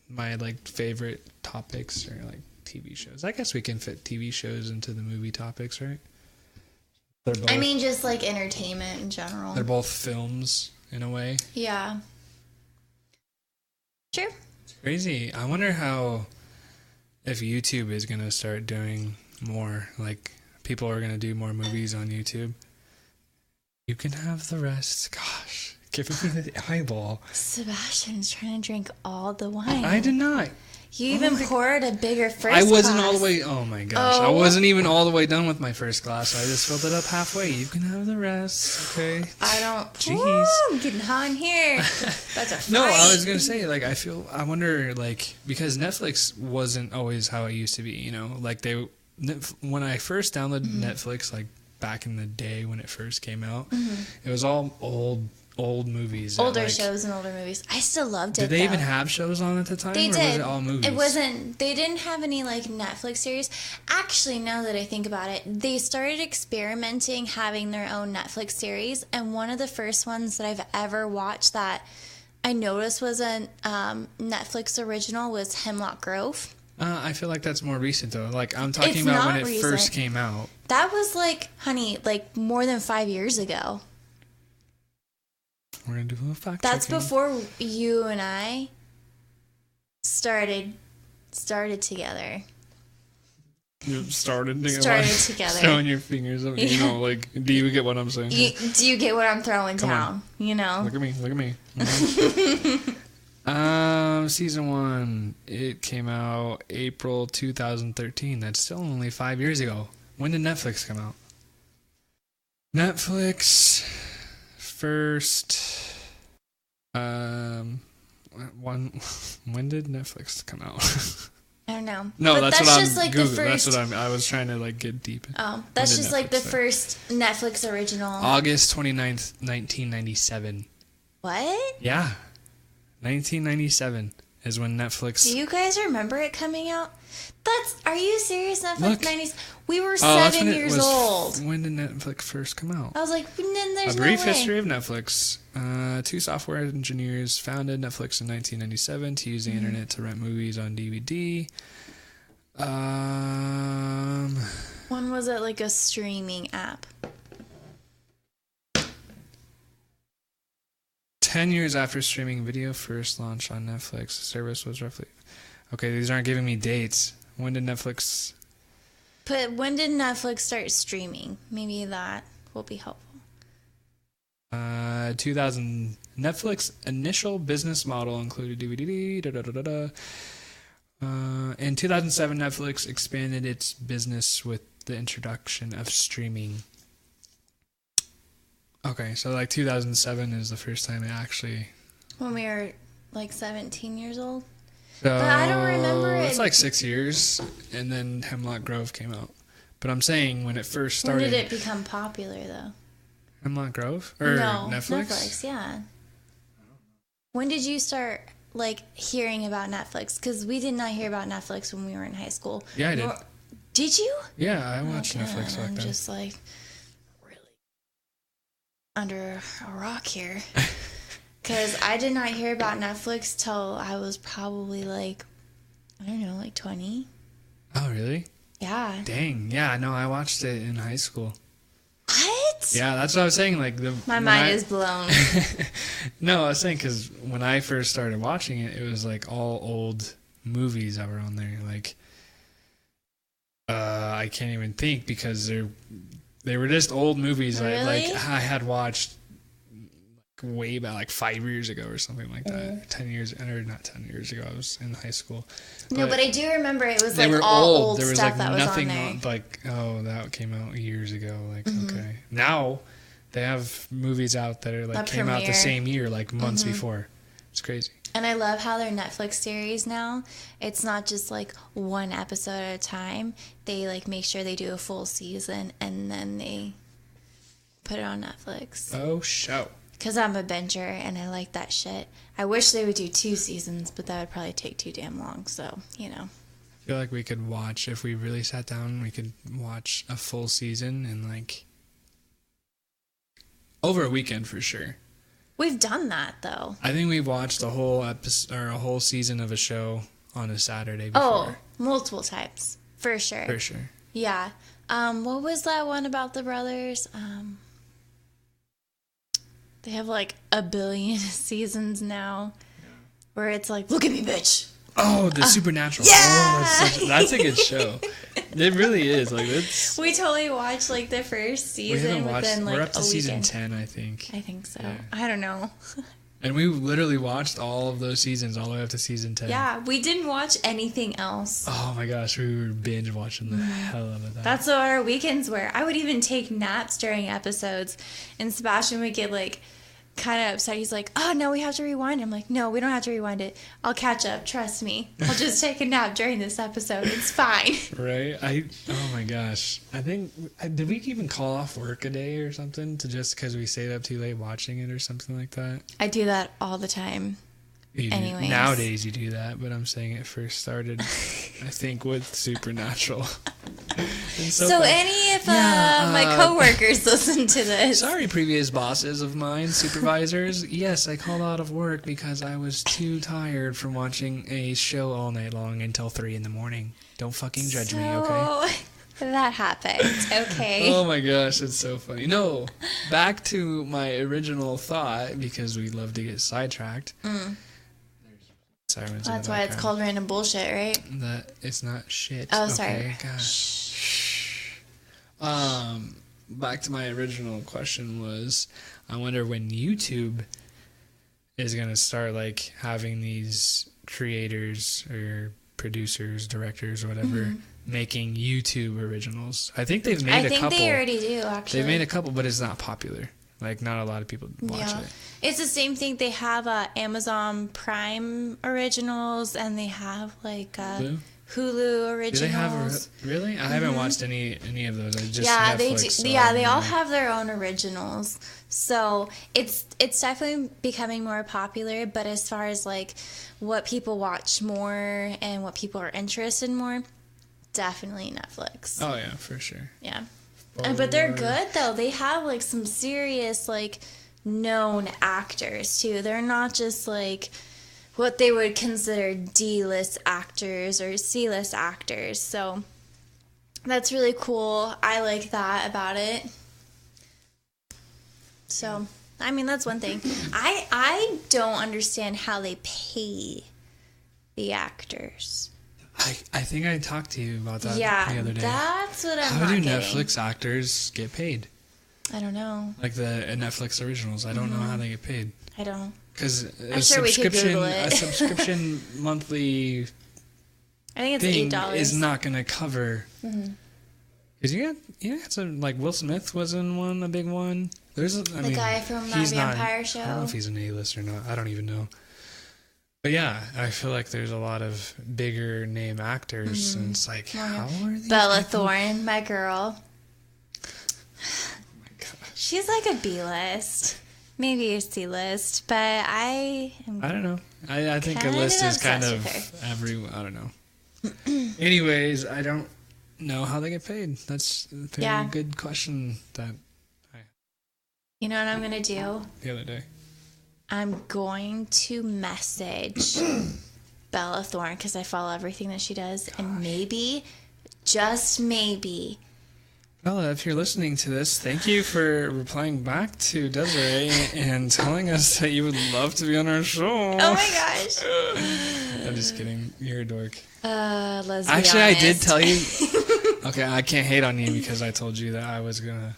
my like favorite topics are like TV shows. I guess we can fit TV shows into the movie topics, right? They're both, I mean, just like entertainment in general. they're both films in a way. Yeah. Sure. It's crazy. I wonder if YouTube is gonna start doing more, like people are gonna do more movies on YouTube. You can have the rest. Gosh, giving me the eyeball. Sebastian's trying to drink all the wine. I did not. You even poured a bigger first I wasn't glass. all the way. Oh my gosh, I Oh. wasn't even all the way done with my first glass. I just filled it up halfway. You can have the rest. Okay. I don't. Jeez. Woo, I'm getting hot in here. That's a fight. No, I was gonna say, like, I wonder, like, because Netflix wasn't always how it used to be, you know, like when I first downloaded Netflix, like back in the day when it first came out, it was all old movies. Older like, shows and older movies. I still loved it. Did they though. even have shows on at the time? They or did. Was it all movies? It wasn't. They didn't have any like Netflix series. Actually, now that I think about it, they started experimenting having their own Netflix series, and one of the first ones that I've ever watched that I noticed was a Netflix original was Hemlock Grove. I feel like that's more recent though. Like I'm talking It's about not when it first recent. came out. That was like, honey, like more than 5 years ago. We're gonna do a little fact That's checking. before you and I started together. You started together. Showing your fingers. You know, like, do you get what I'm saying? Do you get what I'm throwing Come down? on. You know. Look at me. Look at me. Season 1. It came out April 2013. That's still only 5 years ago. When did Netflix come out? Netflix first. When did Netflix come out? I don't know. No, But that's what I'm just like the Googling. first. That's what I was trying to like get deep. Oh, that's When did just like the Netflix start? first Netflix original. August 29th, 1997. What? Yeah. 1997 is when Netflix. Do you guys remember it coming out? Are you serious? Netflix Look. 90s. We were that's 7 when it years was- old. When did Netflix first come out? I was like, then there's A no brief way. history of Netflix. Two software engineers founded Netflix in 1997 to use the internet to rent movies on DVD. When was it like a streaming app? 10 years after streaming video first launched on Netflix, the service was roughly... Okay, these aren't giving me dates. When did Netflix... But when did Netflix start streaming? Maybe that will be helpful. 2000. Netflix initial business model included DVD. In 2007, Netflix expanded its business with the introduction of streaming. Okay, so like 2007 is the first time it actually... When we were like 17 years old? So But I don't remember it. It's like 6 years, and then Hemlock Grove came out. But I'm saying when it first started... When did it become popular though? Hemlock Grove? Or No, Netflix? yeah. When did you start like hearing about Netflix? Because we did not hear about Netflix when we were in high school. Yeah, I did. Did you? Yeah, I watched Okay, Netflix back I'm then. just like really under a rock here. Because I did not hear about Netflix till I was probably like, I don't know, like 20. Oh, really? Yeah. Dang. Yeah, no, I watched it in high school. What? Yeah, that's what I was saying. Like My mind is blown. No, I was saying because when I first started watching it, it was like all old movies that were on there. Like, I can't even think because they were just old movies. Really? I had watched way back, like 5 years ago or something like that. 10 years, or not 10 years ago. I was in high school. No, but I do remember it was They like were all old There was stuff like that was on nothing there. like, oh, that came out years ago. Like, Mm-hmm. okay. Now they have movies out that are like came out the premiere. same year, like months Mm-hmm. before. It's crazy. And I love how their Netflix series now, it's not just like one episode at a time. They like make sure they do a full season and then they put it on Netflix. Oh, show. Because I'm a binger and I like that shit. I wish they would do 2 seasons, but that would probably take too damn long. So, you know. I feel like we could watch, if we really sat down, we could watch a full season in like over a weekend for sure. We've done that though. I think we've watched a whole episode or a whole season of a show on a Saturday before. Oh, multiple times. For sure. For sure. Yeah. What was that one about the brothers? They have like a billion seasons now where it's like, look at me, bitch. Oh, the Supernatural. Yeah! Oh, that's a good show. It really is. Like it's. We totally watched like the first season within like we're up to a season weekend. 10, I think. I think so. Yeah. I don't know. And we literally watched all of those seasons all the way up to season 10. Yeah, we didn't watch anything else. Oh my gosh, we were binge watching the hell out of that. That's what our weekends were. I would even take naps during episodes, and Sebastian would get like kind of upset. He's like, oh no, we have to rewind. I'm like, no, we don't have to rewind it. I'll catch up. Trust me. I'll just take a nap during this episode. It's fine. Right? Oh my gosh. I think, did we even call off work a day or something to just because we stayed up too late watching it or something like that? I do that all the time. Anyways. Nowadays you do that, but I'm saying it first started, I think, with Supernatural. So any of my coworkers listen to this. Sorry, previous bosses of mine, supervisors. Yes, I called out of work because I was too tired from watching a show all night long until 3 a.m. Don't fucking judge me, okay? That happened. Okay. Oh my gosh, it's so funny. No, back to my original thought, because we love to get sidetracked. Sirens That's why it's called random bullshit, right? That it's not shit. Oh, sorry. Okay, gosh. Back to my original question was, I wonder when YouTube is gonna start like having these creators or producers, directors, or whatever, making YouTube originals. I think they've made a couple. I think they already do, actually. They've made a couple, but it's not popular. Like, not a lot of people watch it. It's the same thing. They have Amazon Prime originals, and they have, like, Hulu originals. Do they have... Really? I haven't watched any of those. I just Netflix, they do. So they all have their own originals. So, it's definitely becoming more popular, but as far as, like, what people watch more and what people are interested in more, definitely Netflix. Oh, yeah, for sure. Yeah. But they're good, though. They have, like, some serious, like, known actors, too. They're not just, like, what they would consider D-list actors or C-list actors. So, that's really cool. I like that about it. So, I mean, that's one thing. I don't understand how they pay the actors. I think I talked to you about that the other day. That's what I'm How do Netflix actors get paid? I don't know. Like the Netflix originals. I don't know how they get paid. I don't. Because I'm sure we could Google it. A subscription monthly I think it's thing $8. Is not going to cover. Because you got some, like Will Smith was in one, a big one. There's the guy from that Vampire Show. I don't know if he's an A-list or not. I don't even know. But yeah, I feel like there's a lot of bigger name actors, and it's like, how are these Bella people? Thorne, my girl. Oh my gosh. She's like a B-list. Maybe a C-list, but I don't know. I think a list is kind of I don't know. Anyways, I don't know how they get paid. That's a very good question that You know what I'm going to do? The other day. I'm going to message Bella Thorne because I follow everything that she does. And maybe, just maybe. Bella, if you're listening to this, thank you for replying back to Desiree and telling us that you would love to be on our show. Oh my gosh. I'm just kidding. You're a dork. Let's be Actually, honest. I did tell you. Okay, I can't hate on you because I told you that I was going to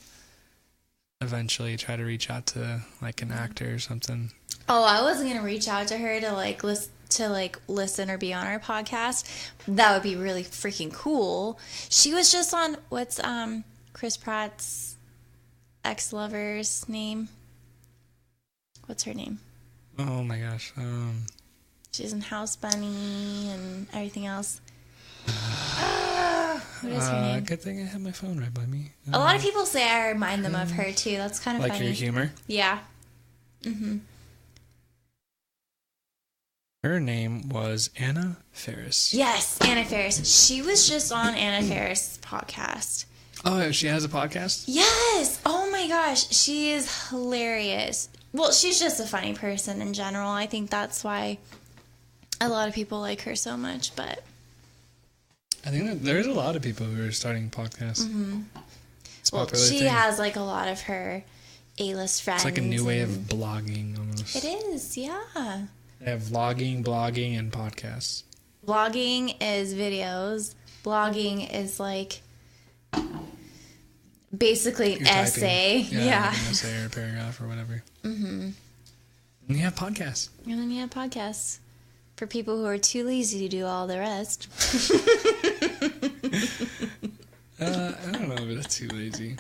eventually try to reach out to like an actor or something. Oh, I wasn't gonna reach out to her to like listen or be on our podcast. That would be really freaking cool. She was just on what's Chris Pratt's ex-lover's name? What's her name? Oh my gosh. She's in House Bunny and everything else. What is her name? Good thing I have my phone right by me. A lot of people say I remind them of her too. That's kind of like funny. your humor? Yeah. Mm-hmm. Her name was Anna Faris. Yes, Anna Faris. She was just on Anna Faris' podcast. Oh, she has a podcast? Yes! Oh my gosh, she is hilarious. Well, she's just a funny person in general. I think that's why a lot of people like her so much, but... I think that there's a lot of people who are starting podcasts. Mm-hmm. It's a well, popular she thing. has, like, a lot of her A-list friends. It's like a new way of blogging, almost. It is, yeah. They have vlogging, blogging, and podcasts. Vlogging is videos. Blogging is, like, basically an essay. Yeah. Like an essay or a paragraph or whatever. Mm-hmm. And you have podcasts. And then you have podcasts for people who are too lazy to do all the rest. I don't know if it's too lazy.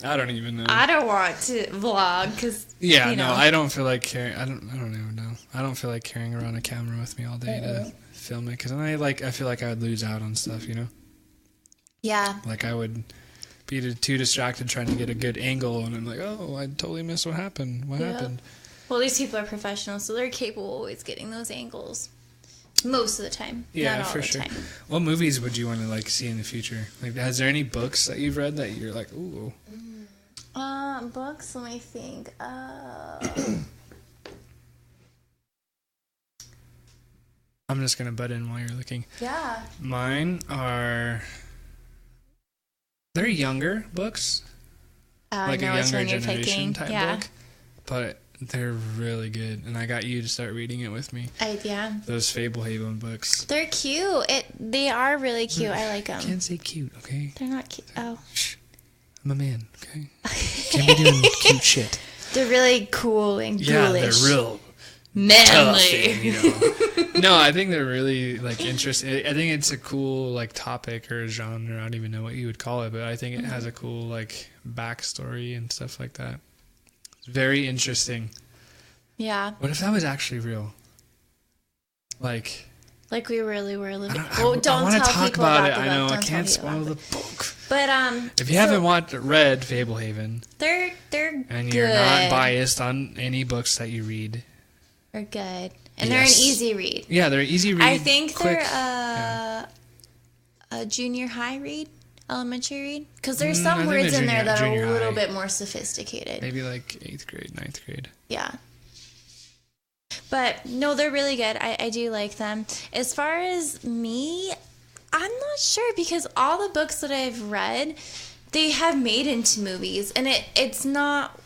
I don't even know. I don't want to vlog because I don't feel like carrying. I don't even know. I don't feel like carrying around a camera with me all day to film it because I feel like I would lose out on stuff. Yeah. Like I would be too distracted trying to get a good angle, and I'm like, oh, I totally missed what happened. What happened? Well, these people are professionals, so they're capable of always getting those angles. Most of the time. Yeah, not all for the sure. time. What movies would you want to like see in the future? Like, has there any books that you've read that you're like, ooh? Books. Let me think. I'm just gonna butt in while you're looking. Yeah. Mine are. They're younger books, like a younger generation type book, but they're really good. And I got you to start reading it with me. Yeah. Those Fablehaven books. They're cute. They are really cute. I like them. I can't say cute, okay? They're not cute. Oh. Shh. I'm a man, okay? Can't be doing cute shit. They're really cool and ghoulish. Yeah, they're real manly. Tough and, No, I think they're really like interesting. I think it's a cool like topic or genre. I don't even know what you would call it, but I think it has a cool like backstory and stuff like that. It's very interesting. Yeah. What if that was actually real? Like we really were living. I want to talk about it. I know I can't spoil the book. But if you haven't read Fablehaven, they're and good. you're not biased on any books that you read, they're good, and they're an easy read. Yeah, they're easy read. I think quick. They're a junior high read, elementary read, because there's some words in there that are a little bit more sophisticated. Maybe like 8th grade, 9th grade. Yeah. But no, they're really good. I do like them. As far as me, I'm not sure because all the books that I've read, they have made into movies. And it's not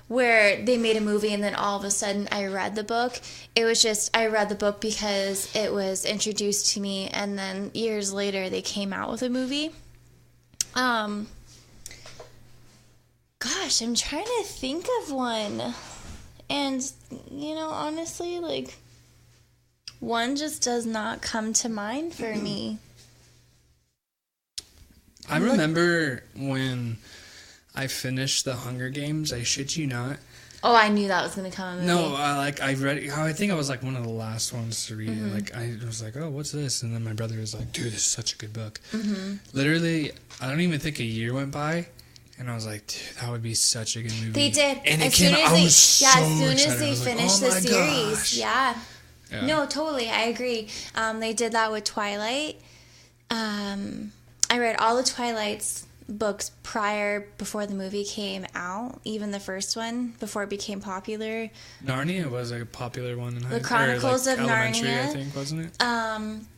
where they made a movie and then all of a sudden I read the book. It was just I read the book because it was introduced to me and then years later they came out with a movie. Gosh, I'm trying to think of one. And, honestly, like, one just does not come to mind for me. I remember when I finished The Hunger Games, I shit you not. Oh, I knew that was going to come in. No, I read it. I think I was, like, one of the last ones to read it. Like, I was like, oh, what's this? And then my brother was like, dude, this is such a good book. Literally, I don't even think a year went by. And I was like, dude, that would be such a good movie. They did. And as soon as they finished the series. Gosh. Yeah. No, totally. I agree. They did that with Twilight. I read all the Twilight's books before the movie came out. Even the first one, before it became popular. Narnia was a popular one in high school. The Chronicles of Narnia. I think, wasn't it?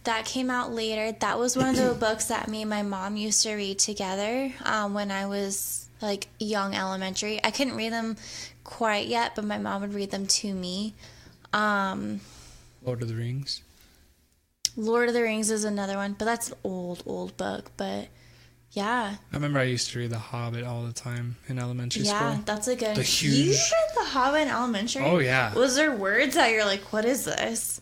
That came out later. That was one of the books that me and my mom used to read together when I was like young elementary. I couldn't read them quite yet, but my mom would read them to me. Lord of the Rings. Lord of the Rings is another one, but that's an old book. But yeah. I remember I used to read The Hobbit all the time in elementary school. Yeah, that's a good... You read The Hobbit in elementary? Oh, yeah. Was there words that you're like, what is this?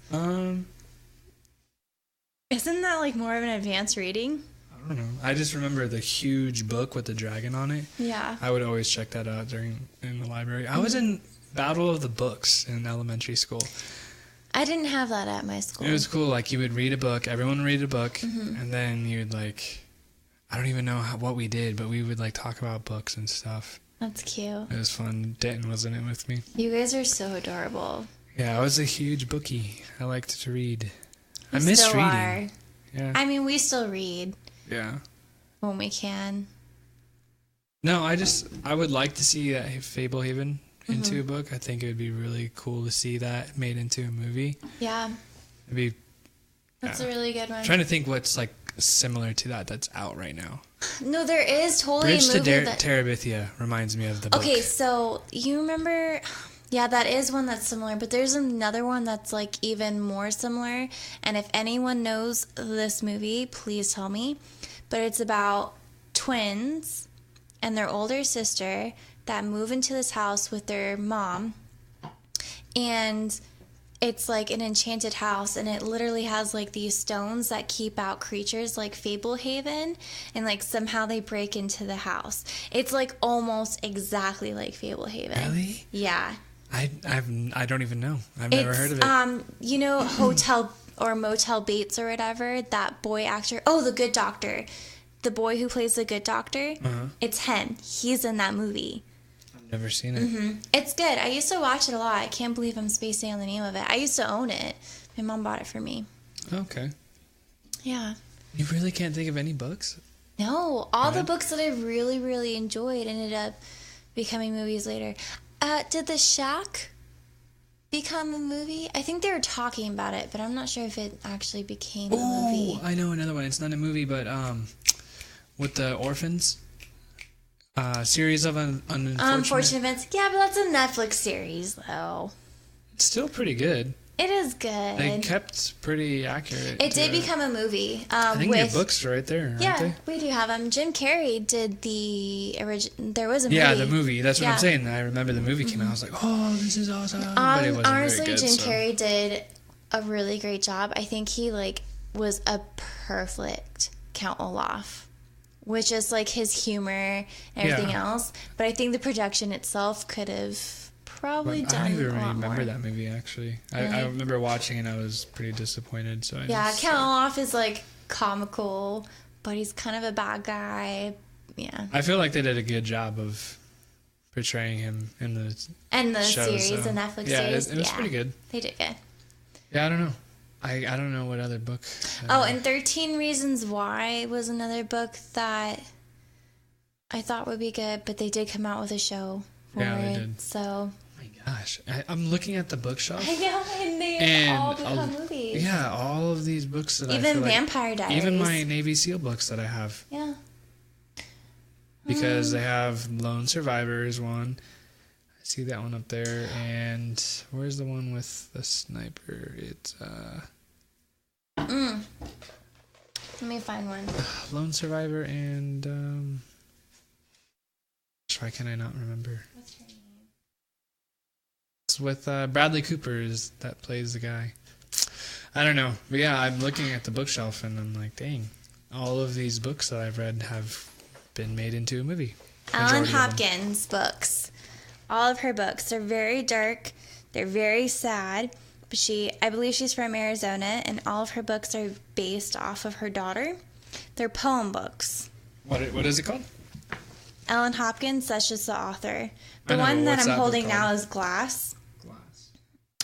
Isn't that like more of an advanced reading? I don't know. I just remember the huge book with the dragon on it. Yeah. I would always check that out in the library. I was in Battle of the Books in elementary school. I didn't have that at my school. It was cool. Like, you would read a book. Everyone would read a book. And then you'd, like... I don't even know what we did, but we would, like, talk about books and stuff. That's cute. It was fun. Denton was in it with me. You guys are so adorable. Yeah, I was a huge bookie. I liked to read. We I miss still reading. are. Yeah. I mean, we still read. Yeah. When we can. No, I would like to see that Fablehaven into a book. I think it would be really cool to see that made into a movie. Yeah. It'd be. That's a really good one. I'm trying to think what's like similar to that's out right now. No, there is totally Bridge a movie to that... Terabithia reminds me of the book. Okay, so you remember... Yeah, that is one that's similar, but there's another one that's like even more similar. And if anyone knows this movie, please tell me. But it's about twins and their older sister that move into this house with their mom. And it's like an enchanted house, and it literally has like these stones that keep out creatures like Fablehaven, and like somehow they break into the house. It's like almost exactly like Fablehaven. Really? Yeah. I don't even know. I've never heard of it. You know, Hotel or Motel Bates or whatever, that boy actor. Oh, The Good Doctor. The boy who plays the good doctor. Uh-huh. It's him. He's in that movie. I've never seen it. It's good. I used to watch it a lot. I can't believe I'm spacing on the name of it. I used to own it. My mom bought it for me. Okay. Yeah. You really can't think of any books? No. All the books that I really, really enjoyed ended up becoming movies later. Did The Shack become a movie? I think they were talking about it, but I'm not sure if it actually became a movie. I know another one. It's not a movie, but with the orphans. Series of unfortunate events. Yeah, but that's a Netflix series, though. It's still pretty good. It is good. They kept pretty accurate. It did become a movie. I think your books are right there, aren't they? We do have them. Jim Carrey did the original. There was a movie. Yeah, the movie. That's what I'm saying. I remember the movie came out. I was like, oh, this is awesome. But it wasn't honestly, very good, Jim Carrey did a really great job. I think he was a perfect Count Olaf, which is like his humor and everything else. But I think the production itself could have probably done a lot more. I don't even remember that movie, actually. Really? I remember watching it and I was pretty disappointed. So Count Olaf is like comical, but he's kind of a bad guy. Yeah. I feel like they did a good job of portraying him in the show, series, the Netflix series. It was pretty good. They did good. Yeah, I don't know. I don't know what other book. And 13 Reasons Why was another book that I thought would be good, but they did come out with a show for it. They did. So. Oh my gosh. I'm looking at the bookshelf. I know, and they all become movies. Yeah, all of these books that even Vampire Diaries. Even my Navy SEAL books that I have. Yeah. Because they have Lone Survivor is one. I see that one up there. And where's the one with the sniper? It's Let me find one. Lone Survivor and why can I not remember? What's her name? It's with Bradley Cooper that plays the guy. I don't know. But yeah, I'm looking at the bookshelf and I'm like, dang, all of these books that I've read have been made into a movie. Ellen Hopkins books. All of her books. They're very dark. They're very sad. But I believe she's from Arizona, and all of her books are based off of her daughter. They're poem books. What is it called? Ellen Hopkins, that's just the author. The one that I'm holding now is Glass.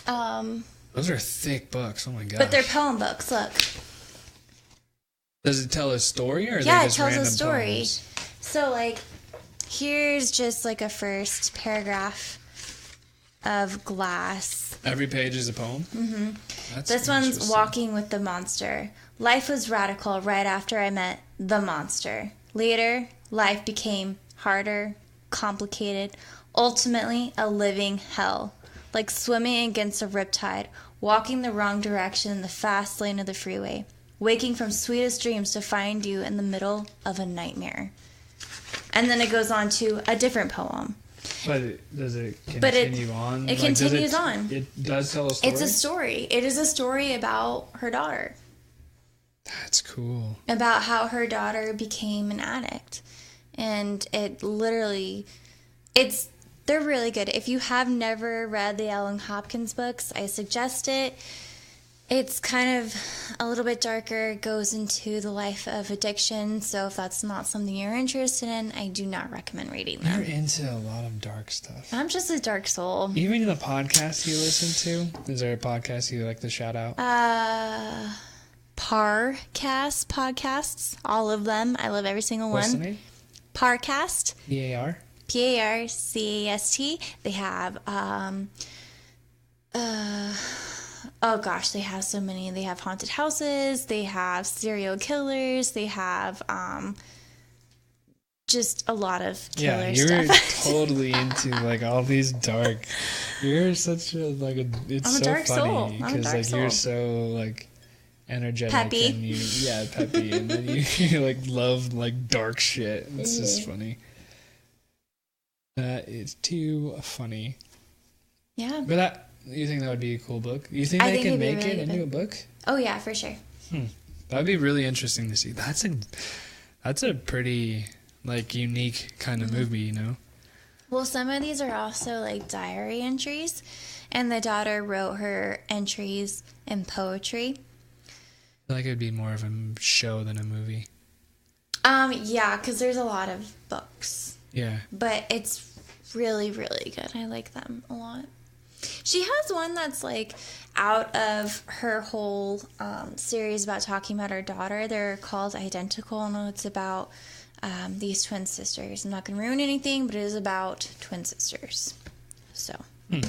Those are thick books. Oh my gosh. But they're poem books. Look. Does it tell a story or? Yeah, it tells a story. Poems? So here's just a first paragraph of Glass. Every page is a poem? Mm-hmm. This one's Walking with the Monster. Life was radical right after I met the monster. Later, life became harder, complicated, ultimately a living hell. Like swimming against a riptide, walking the wrong direction in the fast lane of the freeway, waking from sweetest dreams to find you in the middle of a nightmare. And then it goes on to a different poem. But does it continue on? It continues on. It does tell a story? It's a story. It is a story about her daughter. That's cool. About how her daughter became an addict. And it literally... They're really good. If you have never read the Ellen Hopkins books, I suggest it. It's kind of a little bit darker, goes into the life of addiction. So if that's not something you're interested in, I do not recommend reading them. You're into a lot of dark stuff. I'm just a dark soul. Even the podcast you listen to, is there a podcast you like to shout out? Podcasts, all of them. I love every single one. What's the name? Parcast. P-A-R? P-A-R-C-A-S-T. They have, oh gosh, they have so many. They have haunted houses. They have serial killers. They have just a lot of killer stuff. Yeah, you're totally into like all these dark. You're such a like a. It's I'm a so dark funny soul. because like you're so like energetic, peppy. and peppy, and then you like love like dark shit. It's just funny. That is too funny. Yeah. But you think that would be a cool book? You think they can make it into a book? Oh yeah, for sure. That'd be really interesting to see. That's a pretty like unique kind of movie, you know? Well, some of these are also like diary entries, and the daughter wrote her entries in poetry. I feel like it would be more of a show than a movie. Yeah, because there's a lot of books. Yeah. But it's really, really good. I like them a lot. She has one that's like out of her whole series about talking about her daughter. They're called Identical, and it's about these twin sisters. I'm not going to ruin anything, but it is about twin sisters. So, yeah.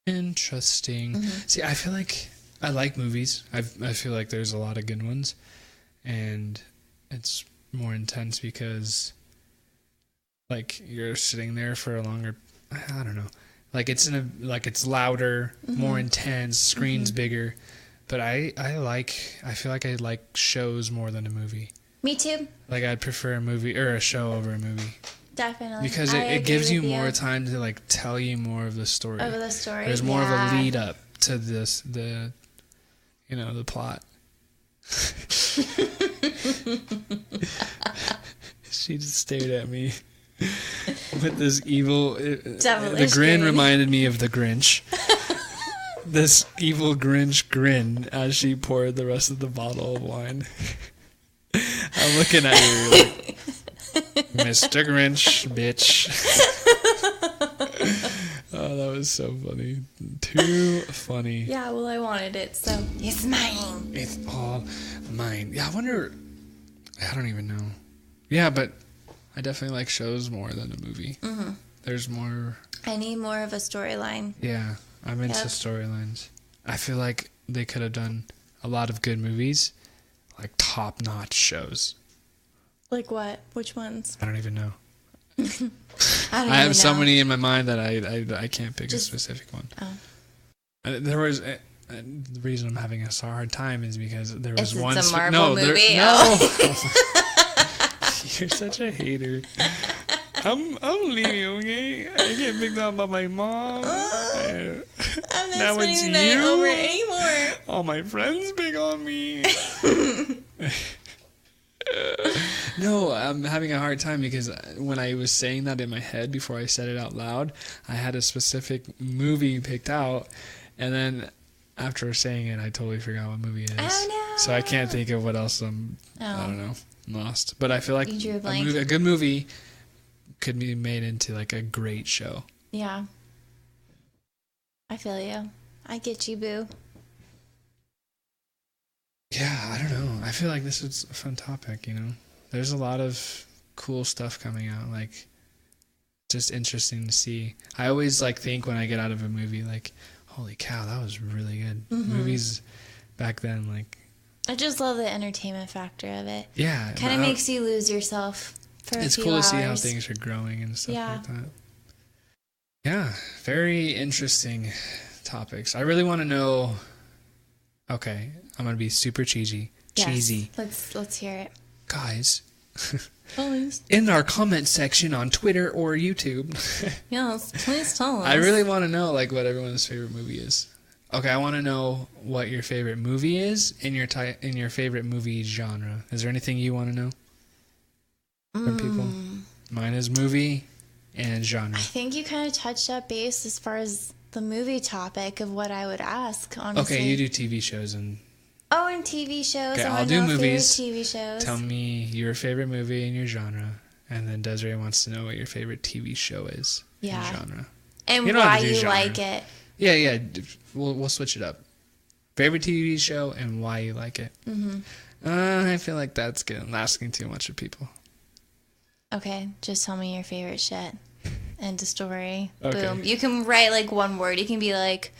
Interesting. See, I feel like I like movies. I feel like there's a lot of good ones, and it's more intense because like you're sitting there for a longer. I don't know. Like it's it's louder, more intense, screen's bigger, but I feel like I like shows more than a movie. Me too. Like I'd prefer a movie or a show over a movie. Definitely. Because it gives you more time to like tell you more of the story. Of the story. There's more of a lead up to the plot. She just stared at me with this evil. The grin reminded me of the Grinch. This evil Grinch grin as she poured the rest of the bottle of wine. I'm looking at you like, Mr. Grinch, bitch. Oh, that was so funny. Too funny. Yeah, well, I wanted it, so it's mine. It's all mine. Yeah, I wonder. I don't even know. Yeah, but I definitely like shows more than a movie. There's more. I need more of a storyline. Yeah, I'm into storylines. I feel like they could have done a lot of good movies, like top-notch shows. Like what? Which ones? I don't even know. I have so many in my mind that I can't pick a specific one. Oh. There was the reason I'm having a so hard time is because there was one. It's a Marvel movie. No. You're such a hater. I'm leaving, okay? I get picked up by my mom. I'm not now spending it's the night you. over anymore. All my friends pick on me. No, I'm having a hard time because when I was saying that in my head before I said it out loud, I had a specific movie picked out, and then after saying it, I totally forgot what movie it is. Oh no! So I can't think of what else I don't know. I'm lost. But I feel like a good movie could be made into like a great show. Yeah. I feel you. I get you, boo. Yeah, I don't know. I feel like this is a fun topic, you know? There's a lot of cool stuff coming out, like, just interesting to see. I always, like, think when I get out of a movie, like, holy cow, that was really good. Movies back then, like... I just love the entertainment factor of it. Yeah. It kind of makes you lose yourself for a few hours. It's cool to see how things are growing and stuff like that. Yeah, very interesting topics. I really want to know... Okay, I'm going to be super cheesy. Cheesy. Let's hear it. Guys, please. In our comment section on Twitter or YouTube. Yes, please tell us. I really want to know like what everyone's favorite movie is. Okay, I want to know what your favorite movie is in your favorite movie genre. Is there anything you want to know from people? Mine is movie and genre. I think you kind of touched up base as far as the movie topic of what I would ask, honestly. Okay, you do TV shows and... Oh, and TV shows. Okay, I I'll do movies. TV shows. Tell me your favorite movie and your genre. And then Desiree wants to know what your favorite TV show is. Yeah. And genre. And why you like it. Yeah. We'll switch it up. Favorite TV show and why you like it. Mm-hmm. I feel like that's asking too much of people. Okay, just tell me your favorite shit. End of story. Okay. Boom. You can write like one word. You can be like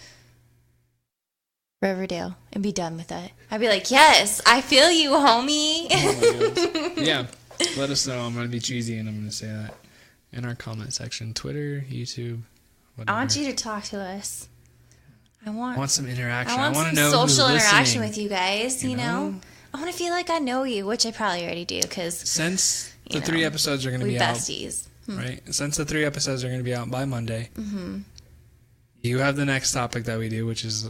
Riverdale and be done with it. I'd be like, yes, I feel you, homie. Oh yeah. Let us know. I'm going to be cheesy and I'm going to say that in our comment section. Twitter, YouTube, whatever. I want you to talk to us. I want some interaction. I want to some know social who's interaction listening. with you guys, you know? I want to feel like I know you, which I probably already do because... Since the 3 episodes are going to be out... besties. Right? Since the 3 episodes are going to be out by Monday, you have the next topic that we do, which is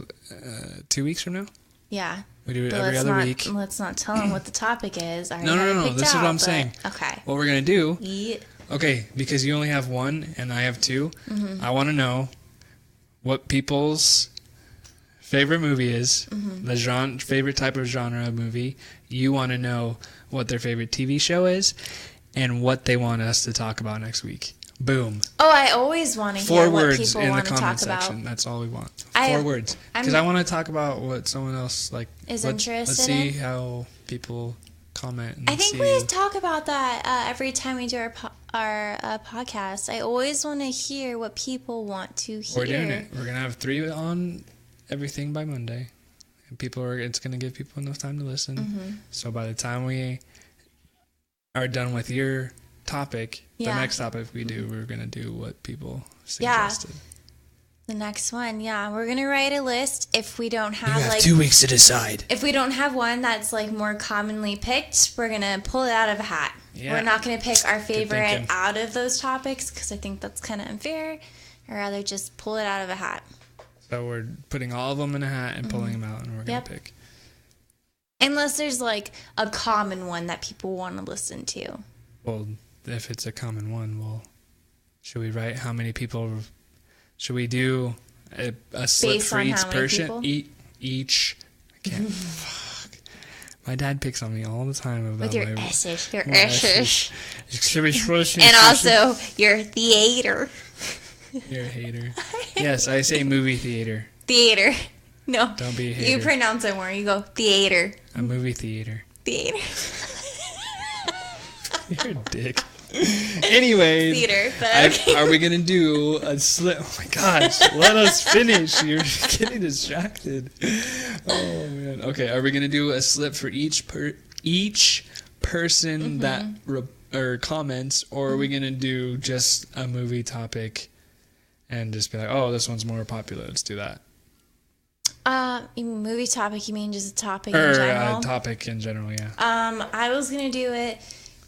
2 weeks from now? Yeah. We do it But every other week. Let's not tell them what the topic is. No. This is what I'm saying. Okay. What we're going to do... Yeah. Okay, because you only have 1 and I have 2, I want to know what people's favorite movie is, the favorite type of genre of movie. You want to know what their favorite TV show is and what they want us to talk about next week. Boom. Oh, I always want to hear what people want to talk about. That's all we want. 4 words. Because I want to talk about what someone else is interested Let's see how people comment. And I think we talk about that every time we do our podcast. I always want to hear what people want to hear. We're doing it. We're gonna have 3 on everything by Monday. And it's gonna give people enough time to listen. So by the time we are done with your topic, the next topic we do, we're gonna do what people suggested. The next one, we're gonna write a list. If we don't have, you have 2 weeks to decide. If we don't have one that's like more commonly picked, we're gonna pull it out of a hat. Yeah. We're not gonna pick our favorite out of those topics because I think that's kind of unfair. I'd rather just pull it out of a hat. So we're putting all of them in a hat and pulling them out, and we're gonna pick. Unless there's like a common one that people want to listen to. Well, if it's a common one, should we write how many people? Should we do a slip for each person? Each. I can't. Fuck. My dad picks on me all the time about with your my S's. Your S's. And also your theater. You're a hater. Yes, I say movie theater. Theater. No. Don't be a hater. You pronounce it more. You go theater. A movie theater. Theater. You're a dick. Anyways, theater, but are we gonna do a slip? Oh my gosh, let us finish. You're getting distracted. Oh man. Okay, are we gonna do a slip for each person that comments, or are we gonna do just a movie topic and just be like, oh, this one's more popular, let's do that? Movie topic? You mean just a topic in general? Topic in general, yeah. I was gonna do it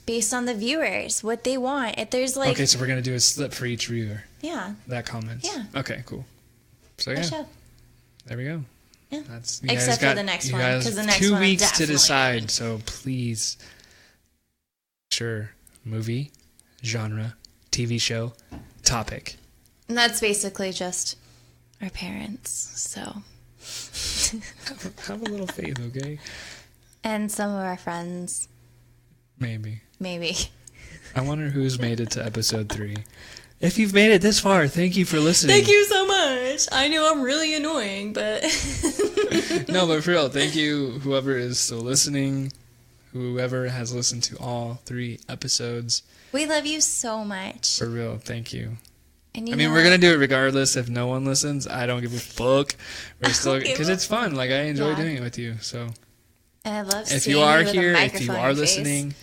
based on the viewers, what they want. If there's like... Okay, so we're going to do a slip for each viewer. Yeah. That comments. Yeah. Okay, cool. So yeah. There we go. Yeah. Except for the next one, because the next one 2 weeks to decide, so please. Sure. Movie, genre, TV show, topic. And that's basically just our parents, so... have a little faith, okay? And some of our friends. Maybe. I wonder who's made it to episode 3. If you've made it this far, thank you for listening. Thank you so much. I know I'm really annoying, but... No, but for real, thank you, whoever is still listening, whoever has listened to all 3 episodes. We love you so much. For real, thank you. And we're going to do it regardless if no one listens. I don't give a fuck. We're still... Because it's fun. Like, I enjoy doing it with you, so... And I love if you are here, if you are listening...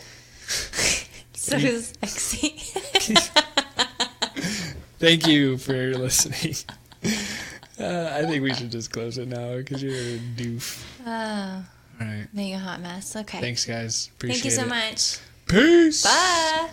So sexy. Thank you for listening. I think we should just close it now because you're a doof. All right. Being a hot mess. Okay. Thanks, guys. Appreciate it. Thank you so much. Peace. Bye.